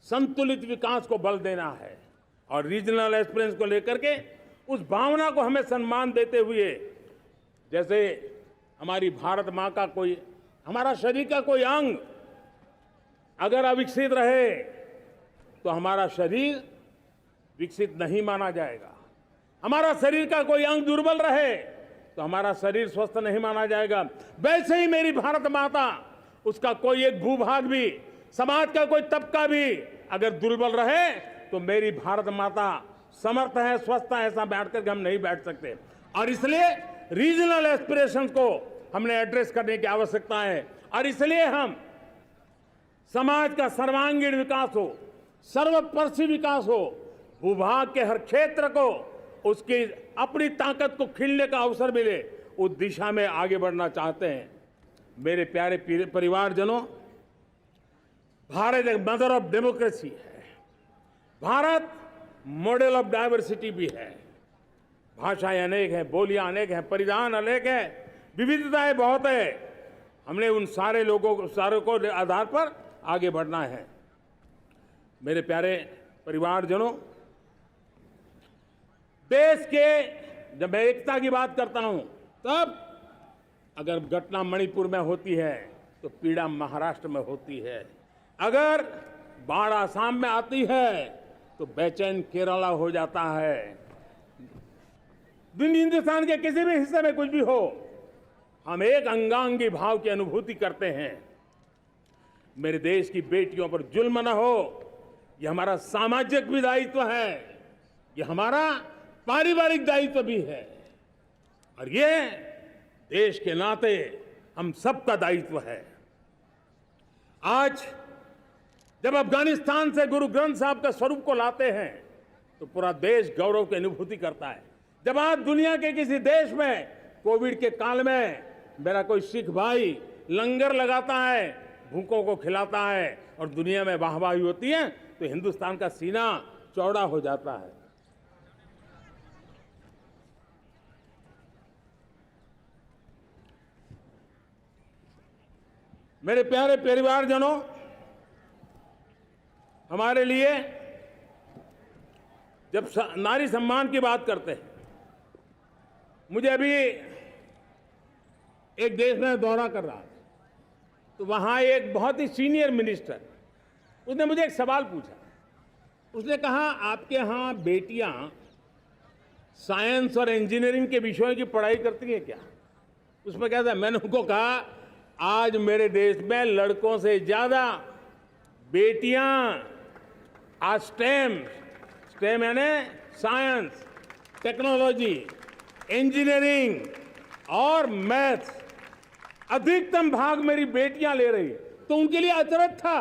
संतुलित विकास को बल देना है, और रीजनल एस्पिरेशंस को लेकर के उस भावना को हमें सम्मान देते हुए, जैसे हमारी भारत माँ का कोई, हमारा शरीर का कोई अंग अगर अविकसित रहे तो हमारा शरीर विकसित नहीं माना जाएगा। हमारा शरीर का कोई अंग दुर्बल रहे तो हमारा शरीर स्वस्थ नहीं माना जाएगा। वैसे ही मेरी भारत माता, उसका कोई एक भूभाग भी, समाज का कोई तबका भी अगर दुर्बल रहे तो मेरी भारत माता समर्थ है, स्वस्थ है, ऐसा बैठ करके हम नहीं बैठ सकते। और इसलिए रीजनल एस्पिरेशंस को हमने एड्रेस करने की आवश्यकता है, और इसलिए हम समाज का सर्वांगीण विकास हो, सर्वस्पर्शी विकास हो, भूभाग के हर क्षेत्र को उसकी अपनी ताकत को खिलने का अवसर मिले, उस दिशा में आगे बढ़ना चाहते हैं। मेरे प्यारे परिवारजनों, भारत एक मदर ऑफ डेमोक्रेसी है। भारत मॉडल ऑफ डाइवर्सिटी भी है। भाषाएं अनेक हैं, बोलियां अनेक हैं, परिधान अनेक हैं, विविधताएं बहुत है। हमने उन सारे लोगों को आधार पर आगे बढ़ना है। मेरे प्यारे परिवारजनों, देश के जब मैं एकता की बात करता हूं, तब अगर घटना मणिपुर में होती है तो पीड़ा महाराष्ट्र में होती है, अगर बाढ़ आसाम में आती है तो बेचैन केरला हो जाता है। हिंदुस्तान के किसी भी हिस्से में कुछ भी हो, हम एक अंगांगी भाव की अनुभूति करते हैं। मेरे देश की बेटियों पर जुल्म न हो, यह हमारा सामाजिक भी दायित्व है, यह हमारा पारिवारिक दायित्व भी है, और ये देश के नाते हम सबका दायित्व है। आज जब अफगानिस्तान से गुरु ग्रंथ साहब के स्वरूप को लाते हैं तो पूरा देश गौरव की अनुभूति करता है। जब आज दुनिया के किसी देश में कोविड के काल में मेरा कोई सिख भाई लंगर लगाता है, भूखों को खिलाता है, और दुनिया में वाहवाही होती है, तो हिंदुस्तान का सीना चौड़ा हो जाता है। मेरे प्यारे परिवारजनों, हमारे लिए जब नारी सम्मान की बात करते हैं, मुझे अभी एक देश में दौरा कर रहा था, तो वहां एक बहुत ही सीनियर मिनिस्टर, उसने मुझे एक सवाल पूछा। उसने कहा, आपके यहाँ बेटियां साइंस और इंजीनियरिंग के विषयों की पढ़ाई करती हैं क्या? उसमें क्या था? मैंने उनको कहा, आज मेरे देश में लड़कों से ज्यादा बेटियां आज स्टेम यानी साइंस, टेक्नोलॉजी, इंजीनियरिंग और मैथ्स, अधिकतम भाग मेरी बेटियां ले रही है। तो उनके लिए अचरज था।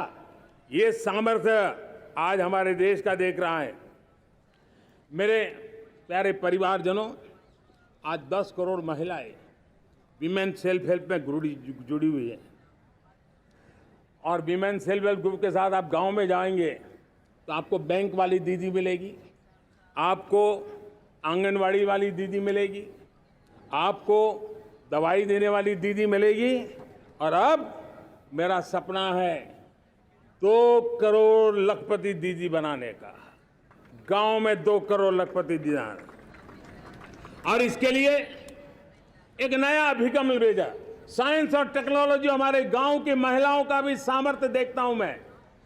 ये सामर्थ्य आज हमारे देश का देख रहा है। मेरे प्यारे परिवारजनों, आज 10 करोड़ महिलाएं विमेन सेल्फ हेल्प में जुड़ी हुई है, और वीमेन सेल्फ हेल्प ग्रुप के साथ आप गांव में जाएंगे तो आपको बैंक वाली दीदी मिलेगी, आपको आंगनवाड़ी वाली दीदी मिलेगी, आपको दवाई देने वाली दीदी मिलेगी। और अब मेरा सपना है 2 करोड़ लखपति दीदी बनाने का, गांव में 2 करोड़ लखपति दीदी। और इसके लिए एक नया अभिगम भेजा, साइंस और टेक्नोलॉजी। हमारे गांव की महिलाओं का भी सामर्थ्य देखता हूं मैं,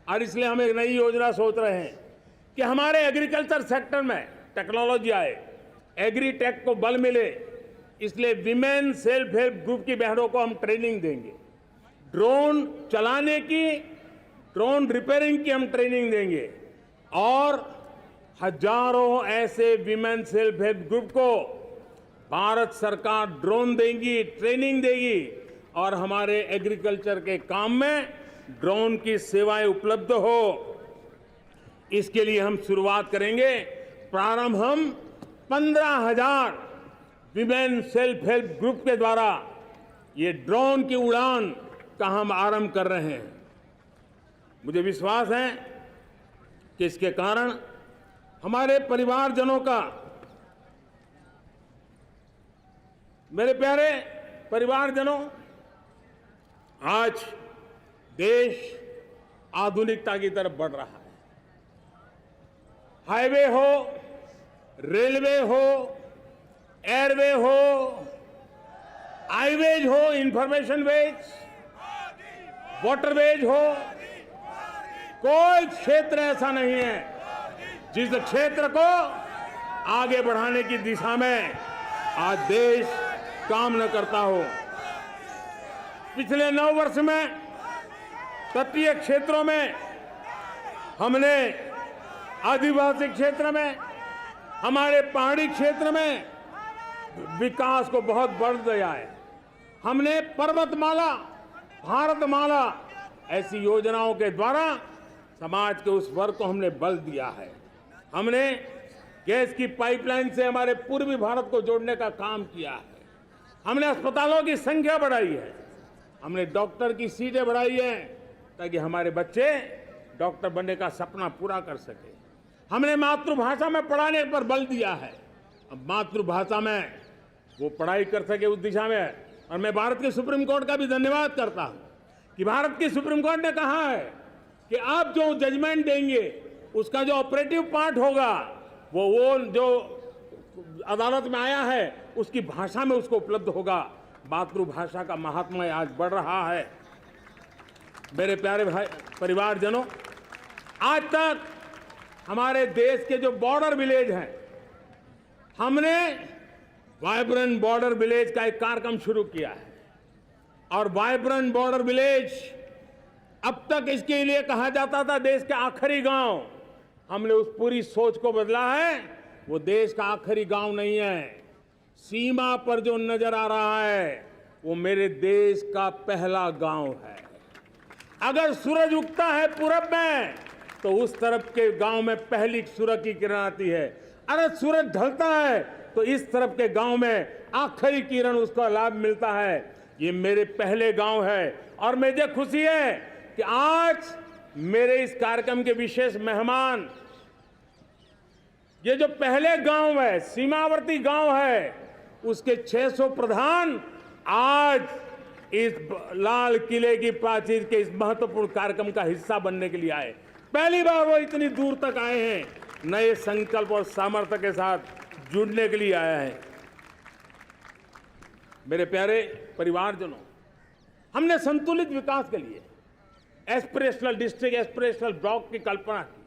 और इसलिए हम एक नई योजना सोच रहे हैं कि हमारे एग्रीकल्चर सेक्टर में टेक्नोलॉजी आए, एग्री टेक को बल मिले। इसलिए विमेन सेल्फ हेल्प ग्रुप की बहनों को हम ट्रेनिंग देंगे, ड्रोन चलाने की, ड्रोन रिपेयरिंग की हम ट्रेनिंग देंगे, और हजारों ऐसे विमेन सेल्फ हेल्प ग्रुप को भारत सरकार ड्रोन देगी, ट्रेनिंग देगी, और हमारे एग्रीकल्चर के काम में ड्रोन की सेवाएं उपलब्ध हो। इसके लिए हम शुरुआत करेंगे। प्रारंभ हम 15,000 विमेन सेल्फ हेल्प ग्रुप के द्वारा ये ड्रोन की उड़ान का हम आरंभ कर रहे हैं। मुझे विश्वास है कि इसके कारण हमारे परिवारजनों का, मेरे प्यारे परिवारजनों, आज देश आधुनिकता की तरफ बढ़ रहा है। हाईवे हो, रेलवे हो, एयरवे हो, हाईवेज हो, इंफॉर्मेशन वेज, वाटरवेज हो, कोई क्षेत्र ऐसा नहीं है जिस क्षेत्र को आगे बढ़ाने की दिशा में आज देश काम न करता हो। पिछले 9 वर्ष में तटीय क्षेत्रों में हमने, आदिवासी क्षेत्र में, हमारे पहाड़ी क्षेत्र में विकास को बहुत बढ़ दिया है। हमने पर्वतमाला, भारतमाला ऐसी योजनाओं के द्वारा समाज के उस वर्ग को हमने बल दिया है। हमने गैस की पाइपलाइन से हमारे पूर्वी भारत को जोड़ने का काम किया है। हमने अस्पतालों की संख्या बढ़ाई है, हमने डॉक्टर की सीटें बढ़ाई है ताकि हमारे बच्चे डॉक्टर बनने का सपना पूरा कर सके। हमने मातृभाषा में पढ़ाने पर बल दिया है, अब मातृभाषा में वो पढ़ाई कर सके उस दिशा में। और मैं भारत के सुप्रीम कोर्ट का भी धन्यवाद करता हूं कि भारत की सुप्रीम कोर्ट ने कहा है कि आप जो जजमेंट देंगे उसका जो ऑपरेटिव पार्ट होगा वो जो अदालत में आया है उसकी भाषा में उसको उपलब्ध होगा। मातृभाषा का महात्मा आज बढ़ रहा है। मेरे प्यारे भाई परिवारजनों, आज तक हमारे देश के जो बॉर्डर विलेज हैं, हमने वाइब्रेंट बॉर्डर विलेज का एक कार्यक्रम शुरू किया है। और वाइब्रेंट बॉर्डर विलेज, अब तक इसके लिए कहा जाता था देश के आखिरी गांव। हमने उस पूरी सोच को बदला है। वो देश का आखिरी गांव नहीं है, सीमा पर जो नजर आ रहा है वो मेरे देश का पहला गांव है। अगर सूरज उगता है पूरब में तो उस तरफ के गांव में पहली सूरज की किरण आती है। अगर सूरज ढलता है तो इस तरफ के गांव में आखिरी किरण उसका लाभ मिलता है। ये मेरे पहले गांव है और मुझे खुशी है कि आज मेरे इस कार्यक्रम के विशेष मेहमान, ये जो पहले गांव है, सीमावर्ती गांव है, उसके 600 प्रधान आज इस लाल किले की प्राचीर के इस महत्वपूर्ण कार्यक्रम का हिस्सा बनने के लिए आए। पहली बार वो इतनी दूर तक आए हैं, नए संकल्प और सामर्थ्य के साथ जुड़ने के लिए आया है। मेरे प्यारे परिवारजनों, हमने संतुलित विकास के लिए एस्पिरेशनल डिस्ट्रिक्ट, एस्पिरेशनल ब्लॉक की कल्पना की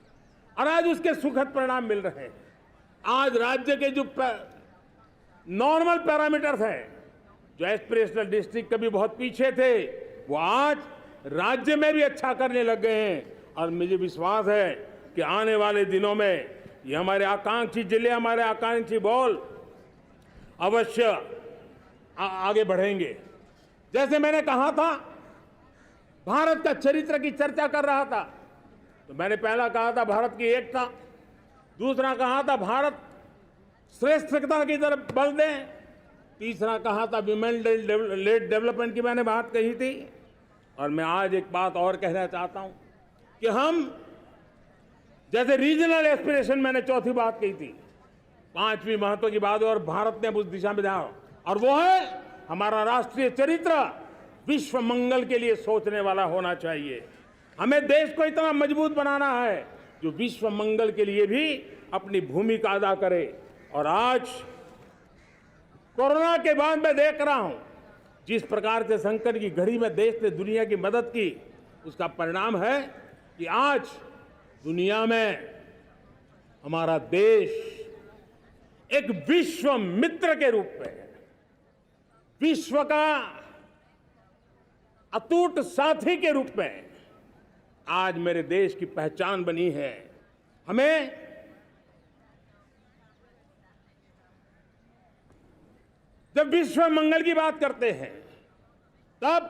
और आज उसके सुखद परिणाम मिल रहे हैं। आज राज्य के जो नॉर्मल पैरामीटर्स हैं, जो एस्पिरेशनल डिस्ट्रिक्ट कभी बहुत पीछे थे, वो आज राज्य में भी अच्छा करने लग गए हैं। और मुझे विश्वास है कि आने वाले दिनों में ये हमारे आकांक्षी जिले, हमारे आकांक्षी बॉल अवश्य आगे बढ़ेंगे। जैसे मैंने कहा था, भारत का चरित्र की चर्चा कर रहा था, तो मैंने पहला कहा था भारत की एकता, दूसरा कहा था भारत श्रेष्ठता की तरफ बल दें, तीसरा कहा था विमेन लेड डेवलपमेंट की मैंने बात कही थी, और मैं आज एक बात और कहना चाहता हूं कि हम जैसे रीजनल एस्पिरेशन, मैंने चौथी बात कही थी, पांचवी महत्व की बात, और भारत ने उस दिशा में ध्यान, और वो है हमारा राष्ट्रीय चरित्र विश्व मंगल के लिए सोचने वाला होना चाहिए। हमें देश को इतना मजबूत बनाना है जो विश्व मंगल के लिए भी अपनी भूमिका अदा करे। और आज कोरोना के बाद मैं देख रहा हूं जिस प्रकार से संकट की घड़ी में देश ने दुनिया की मदद की, उसका परिणाम है कि आज दुनिया में हमारा देश एक विश्व मित्र के रूप में, विश्व का अटूट साथी के रूप में आज मेरे देश की पहचान बनी है। हमें जब विश्व मंगल की बात करते हैं तब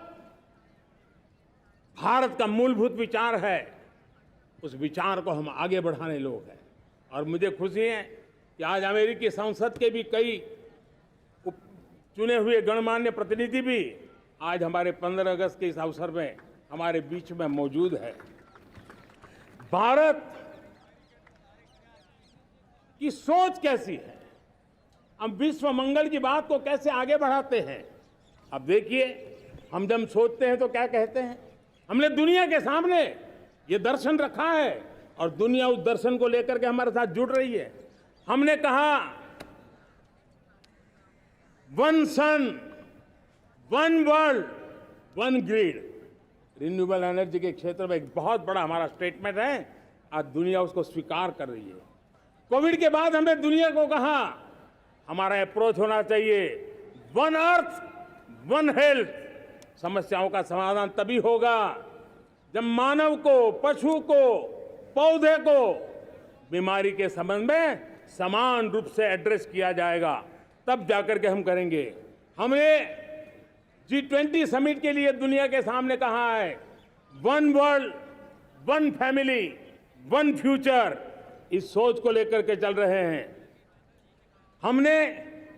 भारत का मूलभूत विचार है, उस विचार को हम आगे बढ़ाने लोग हैं। और मुझे खुशी है कि आज अमेरिकी संसद के भी कई चुने हुए गणमान्य प्रतिनिधि भी आज हमारे 15 अगस्त के इस अवसर में हमारे बीच में मौजूद है। भारत की सोच कैसी है, हम विश्व मंगल की बात को कैसे आगे बढ़ाते हैं। अब देखिए, हम जब सोचते हैं तो क्या कहते हैं, हमने दुनिया के सामने ये दर्शन रखा है और दुनिया उस दर्शन को लेकर के हमारे साथ जुड़ रही है। हमने कहा one sun, one world, one grid. Renewable energy के क्षेत्र में एक बहुत बड़ा हमारा स्टेटमेंट है, आज दुनिया उसको स्वीकार कर रही है। कोविड के बाद हमने दुनिया को कहा हमारा अप्रोच होना चाहिए वन अर्थ, वन हेल्थ। समस्याओं का समाधान तभी होगा जब मानव को, पशु को, पौधे को बीमारी के संबंध में समान रूप से एड्रेस किया जाएगा, तब जाकर के हम करेंगे। हमने G20 समिट के लिए दुनिया के सामने कहा है one world, one family, one future. इस सोच को लेकर के चल रहे हैं। हमने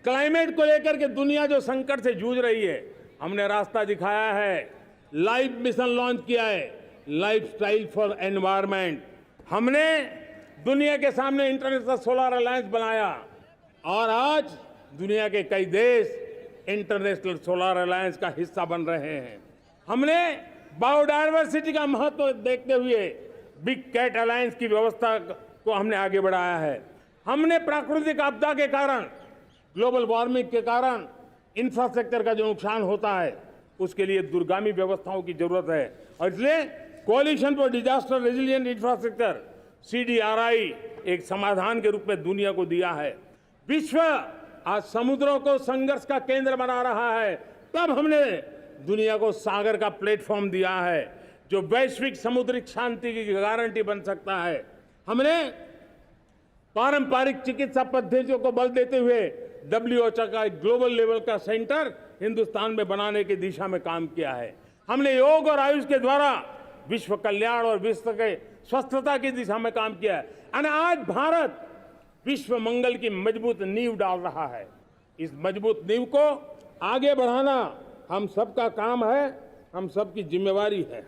क्लाइमेट को लेकर के दुनिया जो संकट से जूझ रही है, हमने रास्ता दिखाया है, लाइफ मिशन लॉन्च किया है, लाइफस्टाइल फॉर एनवायरनमेंट। हमने दुनिया के सामने इंटरनेशनल सोलर अलायंस बनाया और आज दुनिया के कई देश इंटरनेशनल सोलर अलायंस का हिस्सा बन रहे हैं। हमने बायोडायवर्सिटी का महत्व देखते हुए बिग कैट अलायंस की व्यवस्था को हमने आगे बढ़ाया है। हमने प्राकृतिक आपदा के कारण, ग्लोबल वार्मिंग के कारण इंफ्रास्ट्रक्चर का जो नुकसान होता है, उसके लिए दूरगामी व्यवस्थाओं की जरूरत है और इसलिए coalition for disaster resilient infrastructure CDRI एक समाधान के रूप में दुनिया को दिया है। विश्व आज समुद्रों को संघर्ष का केंद्र बना रहा है, तब हमने दुनिया को सागर का प्लेटफॉर्म दिया है जो वैश्विक समुद्रिक शांति की गारंटी बन सकता है। हमने पारंपरिक चिकित्सा पद्धतियों को बल देते हुए WHO का ग्लोबल लेवल का सेंटर हिंदुस्तान में बनाने की दिशा में काम किया है। हमने योग और आयुष के द्वारा विश्व कल्याण और विश्व के स्वस्थता की दिशा में काम किया है और आज भारत विश्व मंगल की मजबूत नींव डाल रहा है। इस मजबूत नींव को आगे बढ़ाना हम सबका काम है, हम सबकी जिम्मेवारी है।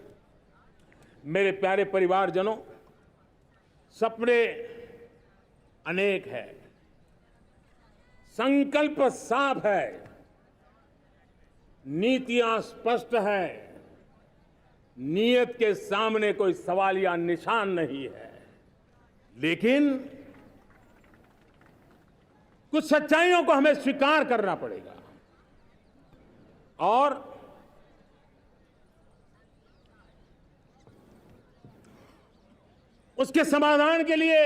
मेरे प्यारे परिवारजनों, सपने अनेक है, संकल्प साफ है, नीतियां स्पष्ट है, नियत के सामने कोई सवाल या निशान नहीं है, लेकिन कुछ सच्चाइयों को हमें स्वीकार करना पड़ेगा और उसके समाधान के लिए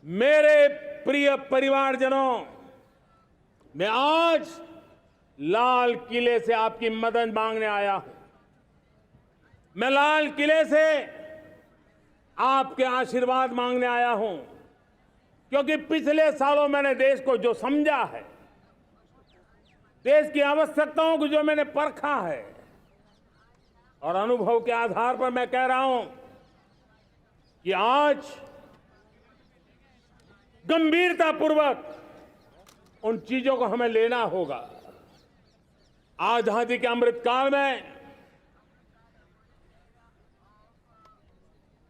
मेरे प्रिय परिवारजनों, मैं आज लाल किले से आपकी मदद मांगने आया हूं। मैं लाल किले से आपके आशीर्वाद मांगने आया हूं, क्योंकि पिछले सालों मैंने देश को जो समझा है, देश की आवश्यकताओं को जो मैंने परखा है और अनुभव के आधार पर मैं कह रहा हूं कि आज गंभीरतापूर्वक उन चीजों को हमें लेना होगा। आजादी के अमृत काल में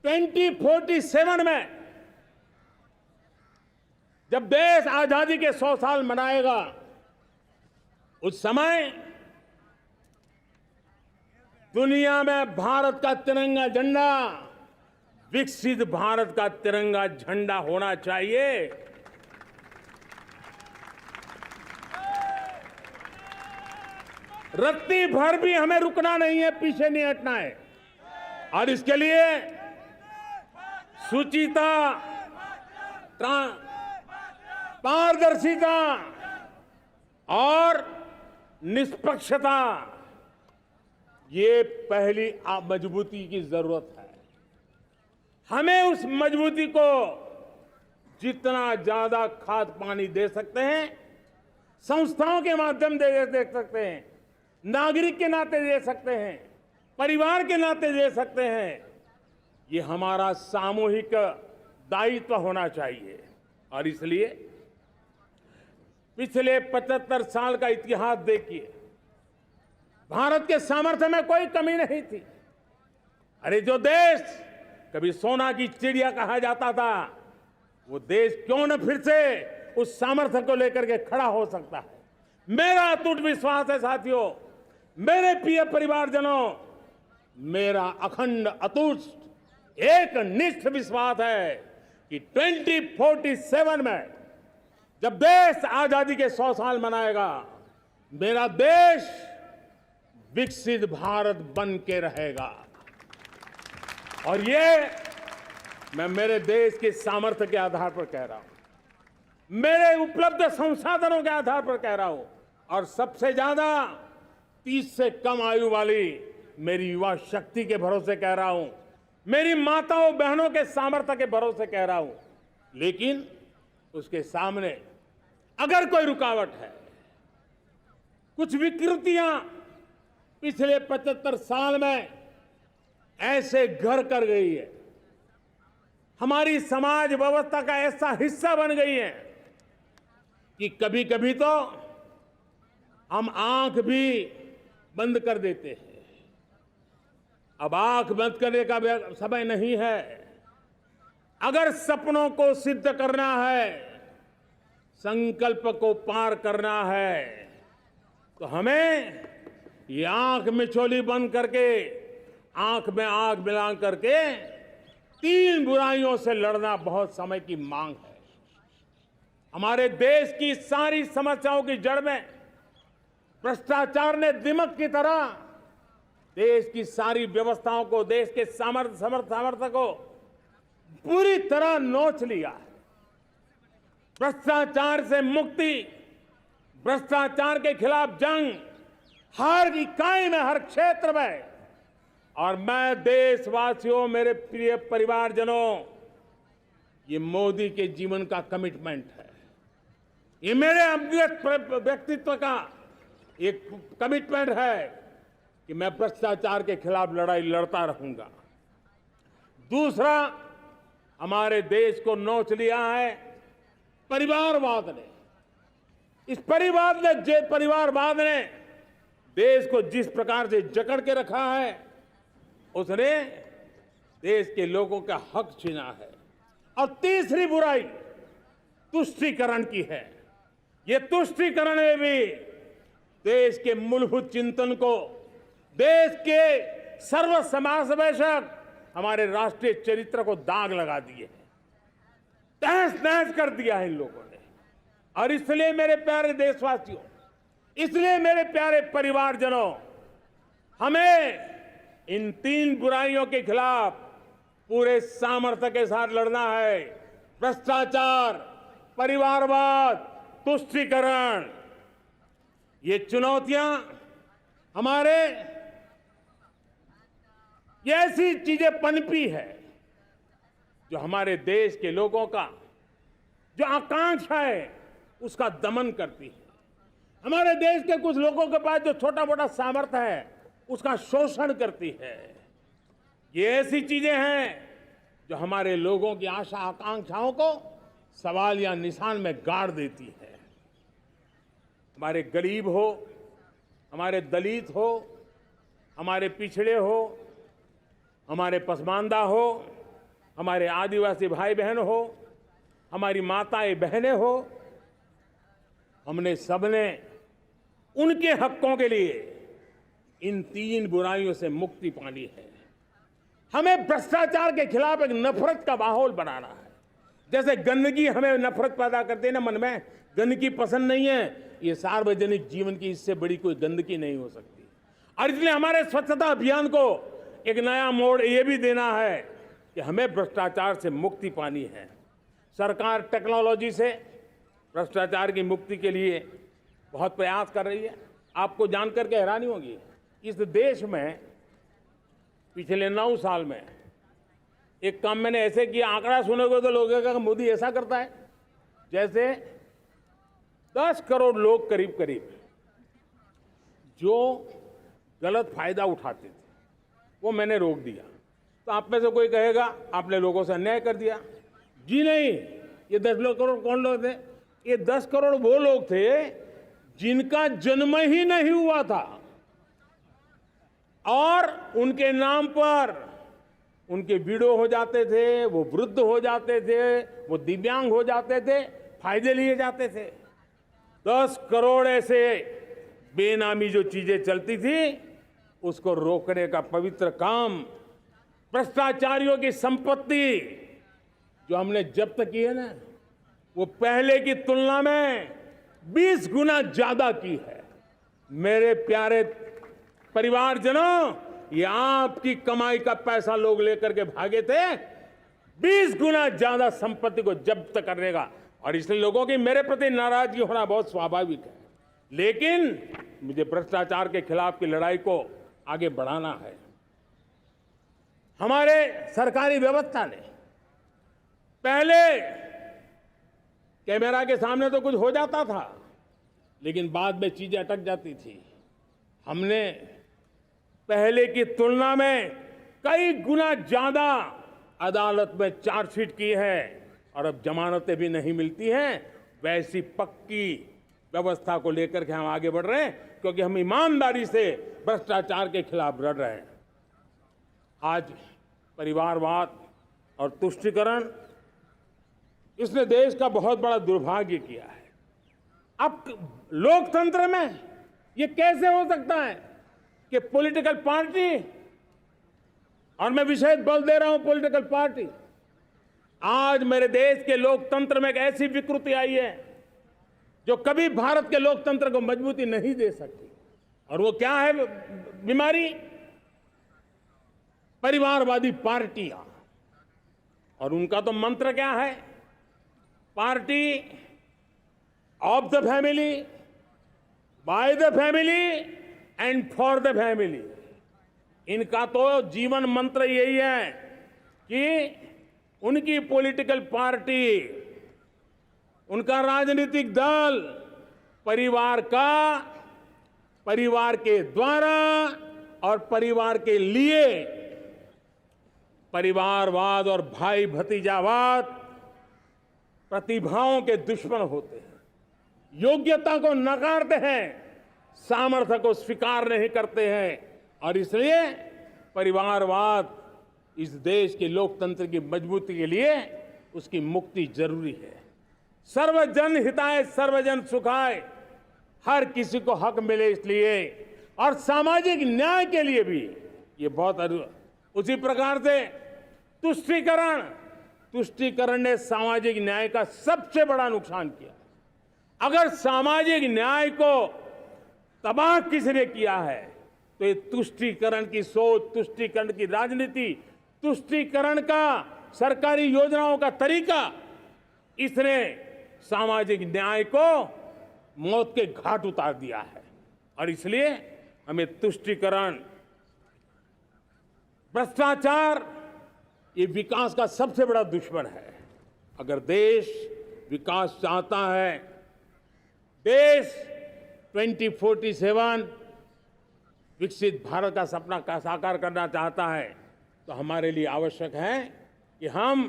2047 में जब देश आजादी के 100 साल मनाएगा, उस समय दुनिया में भारत का तिरंगा झंडा विकसित भारत का तिरंगा झंडा होना चाहिए। रत्ती भर भी हमें रुकना नहीं है, पीछे नहीं हटना है। और इसके लिए शुचिता, पारदर्शिता और निष्पक्षता, ये पहली मजबूती की जरूरत है। हमें उस मजबूती को जितना ज्यादा खाद पानी दे सकते हैं, संस्थाओं के माध्यम से दे सकते हैं, नागरिक के नाते दे सकते हैं, परिवार के नाते दे सकते हैं, ये हमारा सामूहिक दायित्व होना चाहिए। और इसलिए पिछले 75 साल का इतिहास देखिए, भारत के सामर्थ्य में कोई कमी नहीं थी। अरे जो देश कभी सोना की चिड़िया कहा जाता था, वो देश क्यों न फिर से उस सामर्थ्य को लेकर के खड़ा हो सकता है। मेरा अटूट विश्वास है साथियों, मेरे प्रिय परिवारजनों, मेरा अखंड अटूट एक निष्ठ विश्वास है कि 2047 में जब देश आजादी के 100 साल मनाएगा, मेरा देश विकसित भारत बन के रहेगा। और ये मैं मेरे देश के सामर्थ्य के आधार पर कह रहा हूं, मेरे उपलब्ध संसाधनों के आधार पर कह रहा हूं, और सबसे ज्यादा 30 से कम आयु वाली मेरी युवा शक्ति के भरोसे कह रहा हूं, मेरी माताओं बहनों के सामर्थ्य के भरोसे कह रहा हूं। लेकिन उसके सामने अगर कोई रुकावट है, कुछ विकृतियां पिछले 75 साल में ऐसे घर कर गई है, हमारी समाज व्यवस्था का ऐसा हिस्सा बन गई है कि कभी कभी तो हम आंख भी बंद कर देते हैं। अब आंख बंद करने का समय नहीं है। अगर सपनों को सिद्ध करना है, संकल्प को पार करना है, तो हमें ये आंख मिचौली बंद करके, आंख में आंख मिला करके 3 बुराइयों से लड़ना बहुत समय की मांग है। हमारे देश की सारी समस्याओं की जड़ में भ्रष्टाचार ने दिमक की तरह देश की सारी व्यवस्थाओं को, देश के सामर्थ्य को पूरी तरह नोच लिया है। भ्रष्टाचार से मुक्ति, भ्रष्टाचार के खिलाफ जंग हर इकाई में, हर क्षेत्र में। और मैं देशवासियों, मेरे प्रिय परिवारजनों, ये मोदी के जीवन का कमिटमेंट है। ये मेरे व्यक्तित्व का एक कमिटमेंट है कि मैं भ्रष्टाचार के खिलाफ लड़ाई लड़ता रहूंगा। दूसरा, हमारे देश को नोच लिया है परिवारवाद ने। इस परिवारवाद ने देश को जिस प्रकार से जकड़ के रखा है, उसने देश के लोगों का हक छीना है। और तीसरी बुराई तुष्टीकरण की है। ये तुष्टीकरण में भी देश के मूलभूत चिंतन को, देश के सर्व समावेशक हमारे राष्ट्रीय चरित्र को दाग लगा दिए हैं, तहस नहस कर दिया है इन लोगों ने। और इसलिए मेरे प्यारे देशवासियों, इसलिए मेरे प्यारे परिवारजनों, हमें इन 3 बुराइयों के खिलाफ पूरे सामर्थ्य के साथ लड़ना है। भ्रष्टाचार, परिवारवाद, तुष्टीकरण, ये चुनौतियां हमारे, ये ऐसी चीजें पनपी है जो हमारे देश के लोगों का जो आकांक्षा है उसका दमन करती है। हमारे देश के कुछ लोगों के पास जो छोटा मोटा सामर्थ्य है उसका शोषण करती है। ये ऐसी चीजें हैं जो हमारे लोगों की आशा आकांक्षाओं को सवाल या निशान में गाड़ देती है। हमारे गरीब हो, हमारे दलित हो, हमारे पिछड़े हो, हमारे पसमानदा हो, हमारे आदिवासी भाई बहन हो, हमारी माताएं बहनें हो, हमने सबने उनके हकों के लिए इन 3 बुराइयों से मुक्ति पानी है। हमें भ्रष्टाचार के खिलाफ एक नफरत का माहौल बनाना है। जैसे गंदगी हमें नफरत पैदा करती है ना, मन में गंदगी पसंद नहीं है, ये सार्वजनिक जीवन की इससे बड़ी कोई गंदगी नहीं हो सकती। और इसलिए हमारे स्वच्छता अभियान को एक नया मोड़ ये भी देना है कि हमें भ्रष्टाचार से मुक्ति पानी है। सरकार टेक्नोलॉजी से भ्रष्टाचार की मुक्ति के लिए बहुत प्रयास कर रही है। आपको जानकर के हैरानी होगी, इस देश में पिछले 9 साल में एक काम मैंने ऐसे किया, आंकड़ा सुनोगे तो लोगों का मोदी ऐसा करता है जैसे 10 करोड़ लोग करीब करीब जो गलत फायदा उठाते थे वो मैंने रोक दिया। तो आप में से कोई कहेगा आपने लोगों से अन्याय कर दिया। जी नहीं, ये 10 करोड़ कौन लोग थे? ये 10 करोड़ वो लोग थे जिनका जन्म ही नहीं हुआ था और उनके नाम पर उनके विडो हो जाते थे, वो वृद्ध हो जाते थे, वो दिव्यांग हो जाते थे, फायदे लिए जाते थे। 10 करोड़ ऐसे बेनामी जो चीजें चलती थी उसको रोकने का पवित्र काम, भ्रष्टाचारियों की संपत्ति जो हमने जब्त की है ना, वो पहले की तुलना में 20 गुना ज्यादा की है। मेरे प्यारे परिवारजनों, ये आपकी कमाई का पैसा लोग लेकर के भागे थे, 20 गुना ज्यादा संपत्ति को जब्त करने का। और इसलिए लोगों की मेरे प्रति नाराजगी होना बहुत स्वाभाविक है, लेकिन मुझे भ्रष्टाचार के खिलाफ की लड़ाई को आगे बढ़ाना है। हमारे सरकारी व्यवस्था ने पहले कैमरा के सामने तो कुछ हो जाता था, लेकिन बाद में चीजें अटक जाती थी। हमने पहले की तुलना में कई गुना ज्यादा अदालत में चार्जशीट की है और अब जमानतें भी नहीं मिलती हैं। वैसी पक्की व्यवस्था को लेकर के हम आगे बढ़ रहे हैं, क्योंकि हम ईमानदारी से भ्रष्टाचार के खिलाफ लड़ रहे हैं। आज परिवारवाद और तुष्टीकरण, इसने देश का बहुत बड़ा दुर्भाग्य किया है। अब लोकतंत्र में ये कैसे हो सकता है कि पॉलिटिकल पार्टी, और मैं विशेष बल दे रहा हूं पॉलिटिकल पार्टी, आज मेरे देश के लोकतंत्र में एक ऐसी विकृति आई है जो कभी भारत के लोकतंत्र को मजबूती नहीं दे सकती। और वो क्या है बीमारी? परिवारवादी पार्टियां। और उनका तो मंत्र क्या है? Party of the family, by the family and for the family. इनका तो जीवन मंत्र यही है कि उनकी पॉलिटिकल पार्टी, उनका राजनीतिक दल परिवार का, परिवार के द्वारा और परिवार के लिए, परिवारवाद और भाई भतीजावाद प्रतिभाओं के दुश्मन होते हैं, योग्यता को नकारते हैं, सामर्थ्य को स्वीकार नहीं करते हैं। और इसलिए परिवारवाद इस देश के लोकतंत्र की मजबूती के लिए उसकी मुक्ति जरूरी है। सर्वजन हिताय सर्वजन सुखाय, हर किसी को हक मिले इसलिए, और सामाजिक न्याय के लिए भी ये बहुत। उसी प्रकार से तुष्टीकरण ने सामाजिक न्याय का सबसे बड़ा नुकसान किया। अगर सामाजिक न्याय को तबाह किसने किया है तो ये तुष्टीकरण की सोच, तुष्टीकरण की राजनीति, तुष्टीकरण का सरकारी योजनाओं का तरीका, इसने सामाजिक न्याय को मौत के घाट उतार दिया है। और इसलिए हमें तुष्टीकरण, भ्रष्टाचार, ये विकास का सबसे बड़ा दुश्मन है। अगर देश विकास चाहता है, देश 2047 विकसित भारत का सपना का साकार करना चाहता है, तो हमारे लिए आवश्यक है कि हम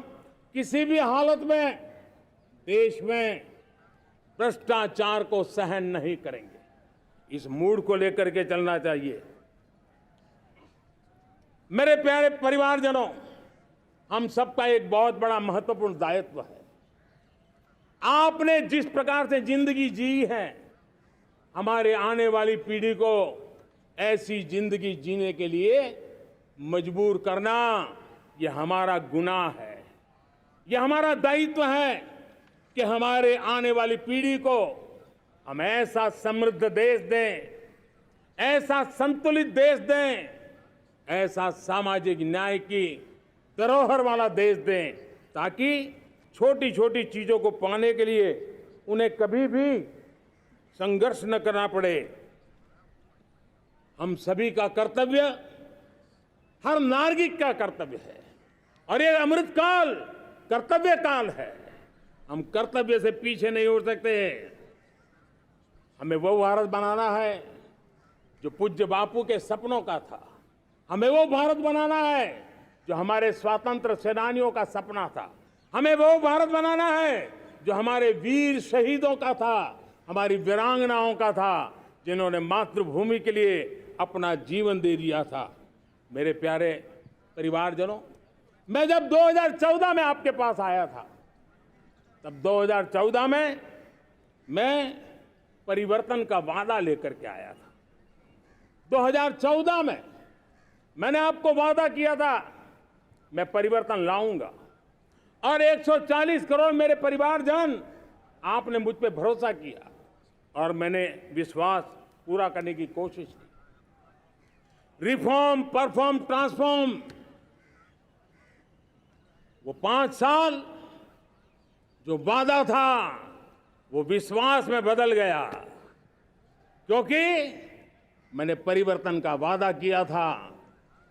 किसी भी हालत में देश में भ्रष्टाचार को सहन नहीं करेंगे। इस मूड को लेकर के चलना चाहिए। मेरे प्यारे परिवारजनों, हम सबका एक बहुत बड़ा महत्वपूर्ण दायित्व है। आपने जिस प्रकार से जिंदगी जी है, हमारे आने वाली पीढ़ी को ऐसी जिंदगी जीने के लिए मजबूर करना, यह हमारा गुनाह है। यह हमारा दायित्व है कि हमारे आने वाली पीढ़ी को हम ऐसा समृद्ध देश दें, ऐसा संतुलित देश दें, ऐसा सामाजिक न्याय की धरोहर वाला देश दें, ताकि छोटी छोटी चीजों को पाने के लिए उन्हें कभी भी संघर्ष न करना पड़े। हम सभी का कर्तव्य, हर नागरिक का कर्तव्य है, और ये अमृत काल कर्तव्य काल है। हम कर्तव्य से पीछे नहीं उठ सकते। हमें वो भारत बनाना है जो पूज्य बापू के सपनों का था। हमें वो भारत बनाना है जो हमारे स्वतंत्र सेनानियों का सपना था। हमें वो भारत बनाना है जो हमारे वीर शहीदों का था, हमारी वीरांगनाओं का था, जिन्होंने मातृभूमि के लिए अपना जीवन दे दिया था। मेरे प्यारे परिवारजनों, मैं जब 2014 में आपके पास आया था, तब 2014 में मैं परिवर्तन का वादा लेकर के आया था। 2014 में मैंने आपको वादा किया था, मैं परिवर्तन लाऊंगा, और 140 करोड़ मेरे परिवारजन, आपने मुझ पे भरोसा किया और मैंने विश्वास पूरा करने की कोशिश की। रिफॉर्म, परफॉर्म, ट्रांसफॉर्म, वो 5 साल जो वादा था वो विश्वास में बदल गया, क्योंकि मैंने परिवर्तन का वादा किया था।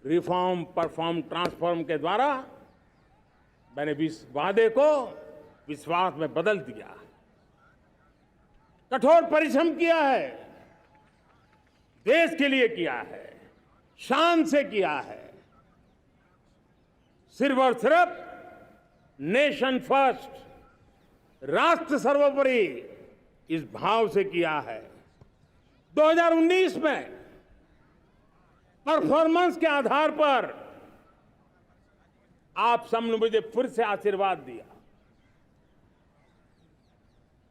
रिफॉर्म, परफॉर्म, ट्रांसफॉर्म के द्वारा मैंने इस वादे को विश्वास में बदल दिया। कठोर परिश्रम किया है, देश के लिए किया है, शान से किया है, सिर्फ और सिर्फ नेशन फर्स्ट, राष्ट्र सर्वोपरि, इस भाव से किया है। 2019 में परफॉर्मेंस के आधार पर आप सबने मुझे फिर से आशीर्वाद दिया।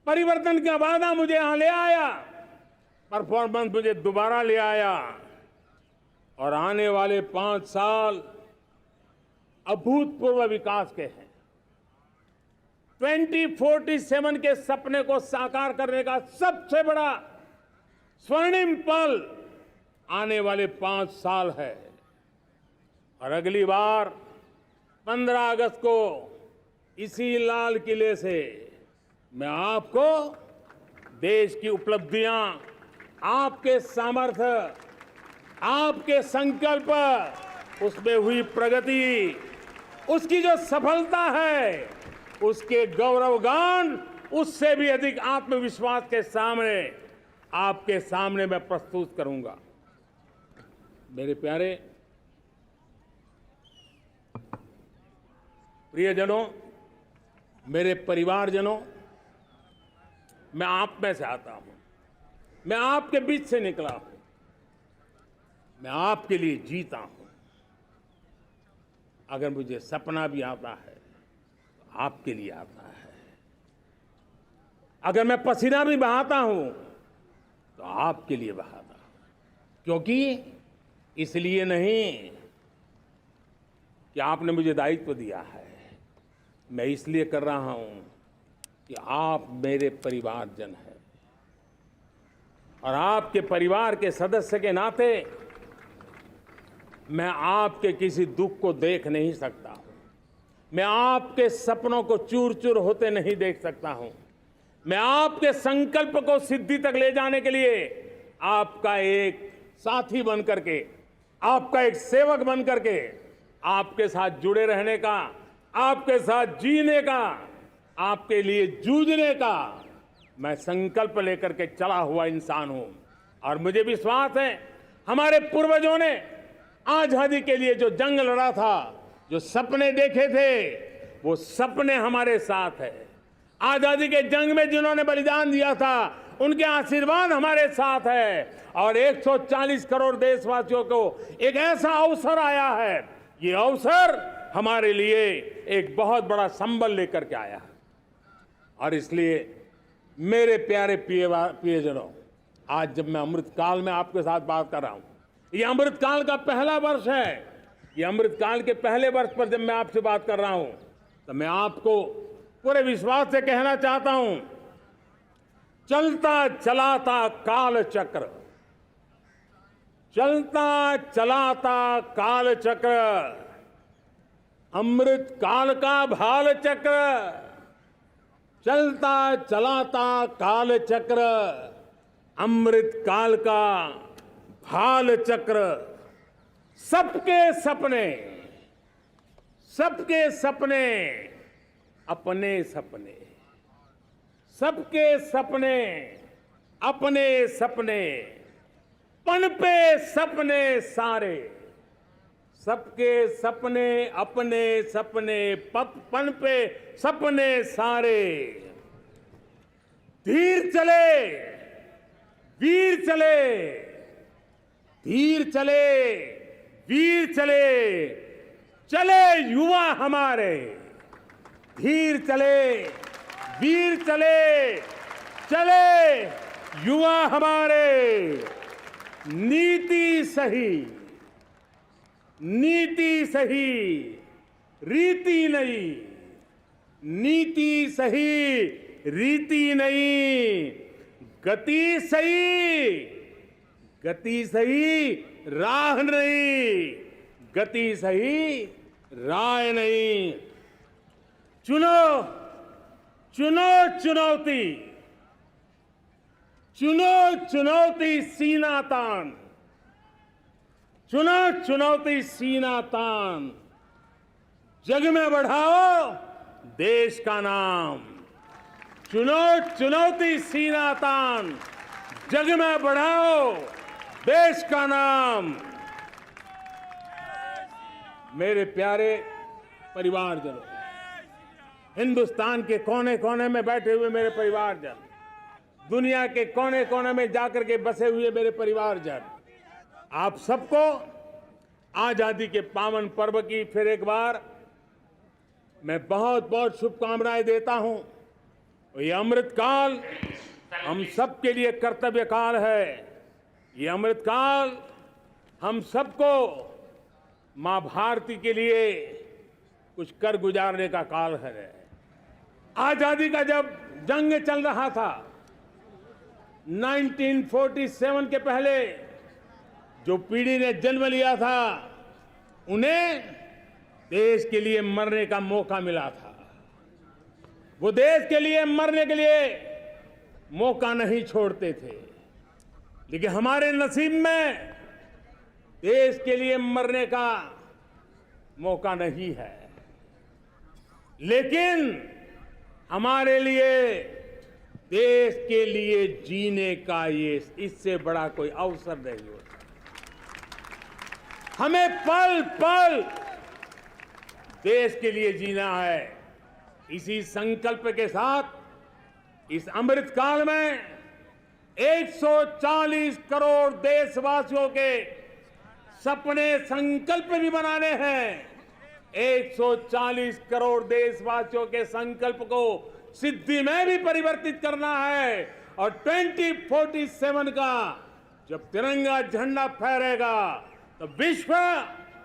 परिवर्तन का वादा मुझे यहां ले आया, परफॉर्मेंस मुझे दोबारा ले आया, और आने वाले 5 साल अभूतपूर्व विकास के हैं। 2047 के सपने को साकार करने का सबसे बड़ा स्वर्णिम पल आने वाले 5 साल है। और अगली बार 15 अगस्त को इसी लाल किले से मैं आपको देश की उपलब्धियां, आपके सामर्थ्य, आपके संकल्प, उसमें हुई प्रगति, उसकी जो सफलता है, उसके गौरवगान, उससे भी अधिक आत्मविश्वास के सामने, आपके सामने मैं प्रस्तुत करूंगा। मेरे प्यारे प्रियजनों, मेरे परिवारजनों, मैं आप में से आता हूं, मैं आपके बीच से निकला हूं, मैं आपके लिए जीता हूं। अगर मुझे सपना भी आता है तो आपके लिए आता है। अगर मैं पसीना भी बहाता हूं तो आपके लिए बहाता हूं, क्योंकि इसलिए नहीं कि आपने मुझे दायित्व दिया है, मैं इसलिए कर रहा हूं कि आप मेरे परिवारजन हैं, और आपके परिवार के सदस्य के नाते मैं आपके किसी दुख को देख नहीं सकता हूं, मैं आपके सपनों को चूर चूर होते नहीं देख सकता हूं, मैं आपके संकल्प को सिद्धि तक ले जाने के लिए आपका एक साथी बन करके, आपका एक सेवक बन करके, आपके साथ जुड़े रहने का, आपके साथ जीने का, आपके लिए जूझने का मैं संकल्प लेकर के चला हुआ इंसान हूं। और मुझे विश्वास है, हमारे पूर्वजों ने आजादी के लिए जो जंग लड़ा था, जो सपने देखे थे, वो सपने हमारे साथ है। आजादी के जंग में जिन्होंने बलिदान दिया था, उनके आशीर्वाद हमारे साथ है और 140 करोड़ देशवासियों को एक ऐसा अवसर आया है। ये अवसर हमारे लिए एक बहुत बड़ा संबल लेकर के आया है और इसलिए मेरे प्यारे प्रियजनों, आज जब मैं अमृतकाल में आपके साथ बात कर रहा हूं, ये अमृतकाल का पहला वर्ष है। ये अमृतकाल के पहले वर्ष पर जब मैं आपसे बात कर रहा हूं तो मैं आपको पूरे विश्वास से कहना चाहता हूं, चलता चलाता काल चक्र, चलता चलाता काल चक्र, अमृत काल का भाल चक्र, चलता चलाता काल चक्र, अमृत काल का भाल चक्र, सबके सपने, सबके सपने, अपने सपने, सबके सपने, अपने सपने, पनपे सपने सारे, सबके सपने, अपने सपने, पनपे सपने सारे, धीर चले, वीर चले, धीर चले, वीर चले, चले युवा हमारे, धीर चले, वीर चले, चले युवा हमारे, नीति सही, नीति सही, रीति नहीं, नीति सही, रीति नहीं, गति सही, गति सही, राह नहीं, गति सही, राह नहीं। चुनो, चुनो चुनौती, चुनो चुनौती सीना तान, चुनो चुनौती सीना तान, जग में बढ़ाओ देश का नाम, चुनो चुनौती सीना तान, जग में बढ़ाओ देश का नाम। मेरे प्यारे परिवारजनों, हिंदुस्तान के कोने कोने में बैठे हुए मेरे परिवारजन, दुनिया के कोने कोने में जाकर के बसे हुए मेरे परिवारजन, आप सबको आजादी के पावन पर्व की फिर एक बार मैं बहुत बहुत शुभकामनाएं देता हूं। ये अमृतकाल हम सबके लिए कर्तव्य काल है। ये अमृतकाल हम सबको मां भारती के लिए कुछ कर गुजारने का काल है। आजादी का जब जंग चल रहा था 1947 के पहले जो पीढ़ी ने जन्म लिया था उन्हें देश के लिए मरने का मौका मिला था। वो देश के लिए मरने के लिए मौका नहीं छोड़ते थे, लेकिन हमारे नसीब में देश के लिए मरने का मौका नहीं है। लेकिन हमारे लिए देश के लिए जीने का ये इससे बड़ा कोई अवसर नहीं होता। हमें पल पल देश के लिए जीना है। इसी संकल्प के साथ इस अमृतकाल में 140 करोड़ देशवासियों के सपने संकल्प भी बनाने हैं। 140 करोड़ देशवासियों के संकल्प को सिद्धि में भी परिवर्तित करना है और 2047 का जब तिरंगा झंडा फहरेगा तो विश्व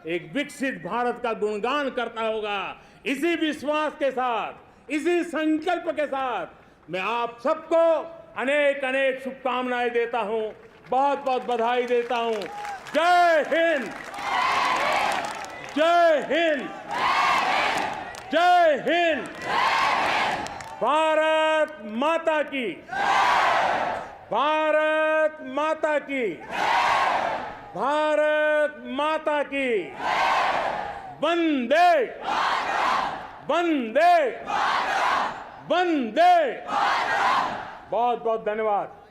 एक विकसित भारत का गुणगान करता होगा। इसी विश्वास के साथ, इसी संकल्प के साथ मैं आप सबको अनेक अनेक शुभकामनाएं देता हूं, बहुत बहुत बधाई देता हूं। जय हिंद, जय हिंद, जय हिंद, भारत माता की, भारत माता की, भारत माता की, वंदे वंदे वंदे। बहुत बहुत धन्यवाद।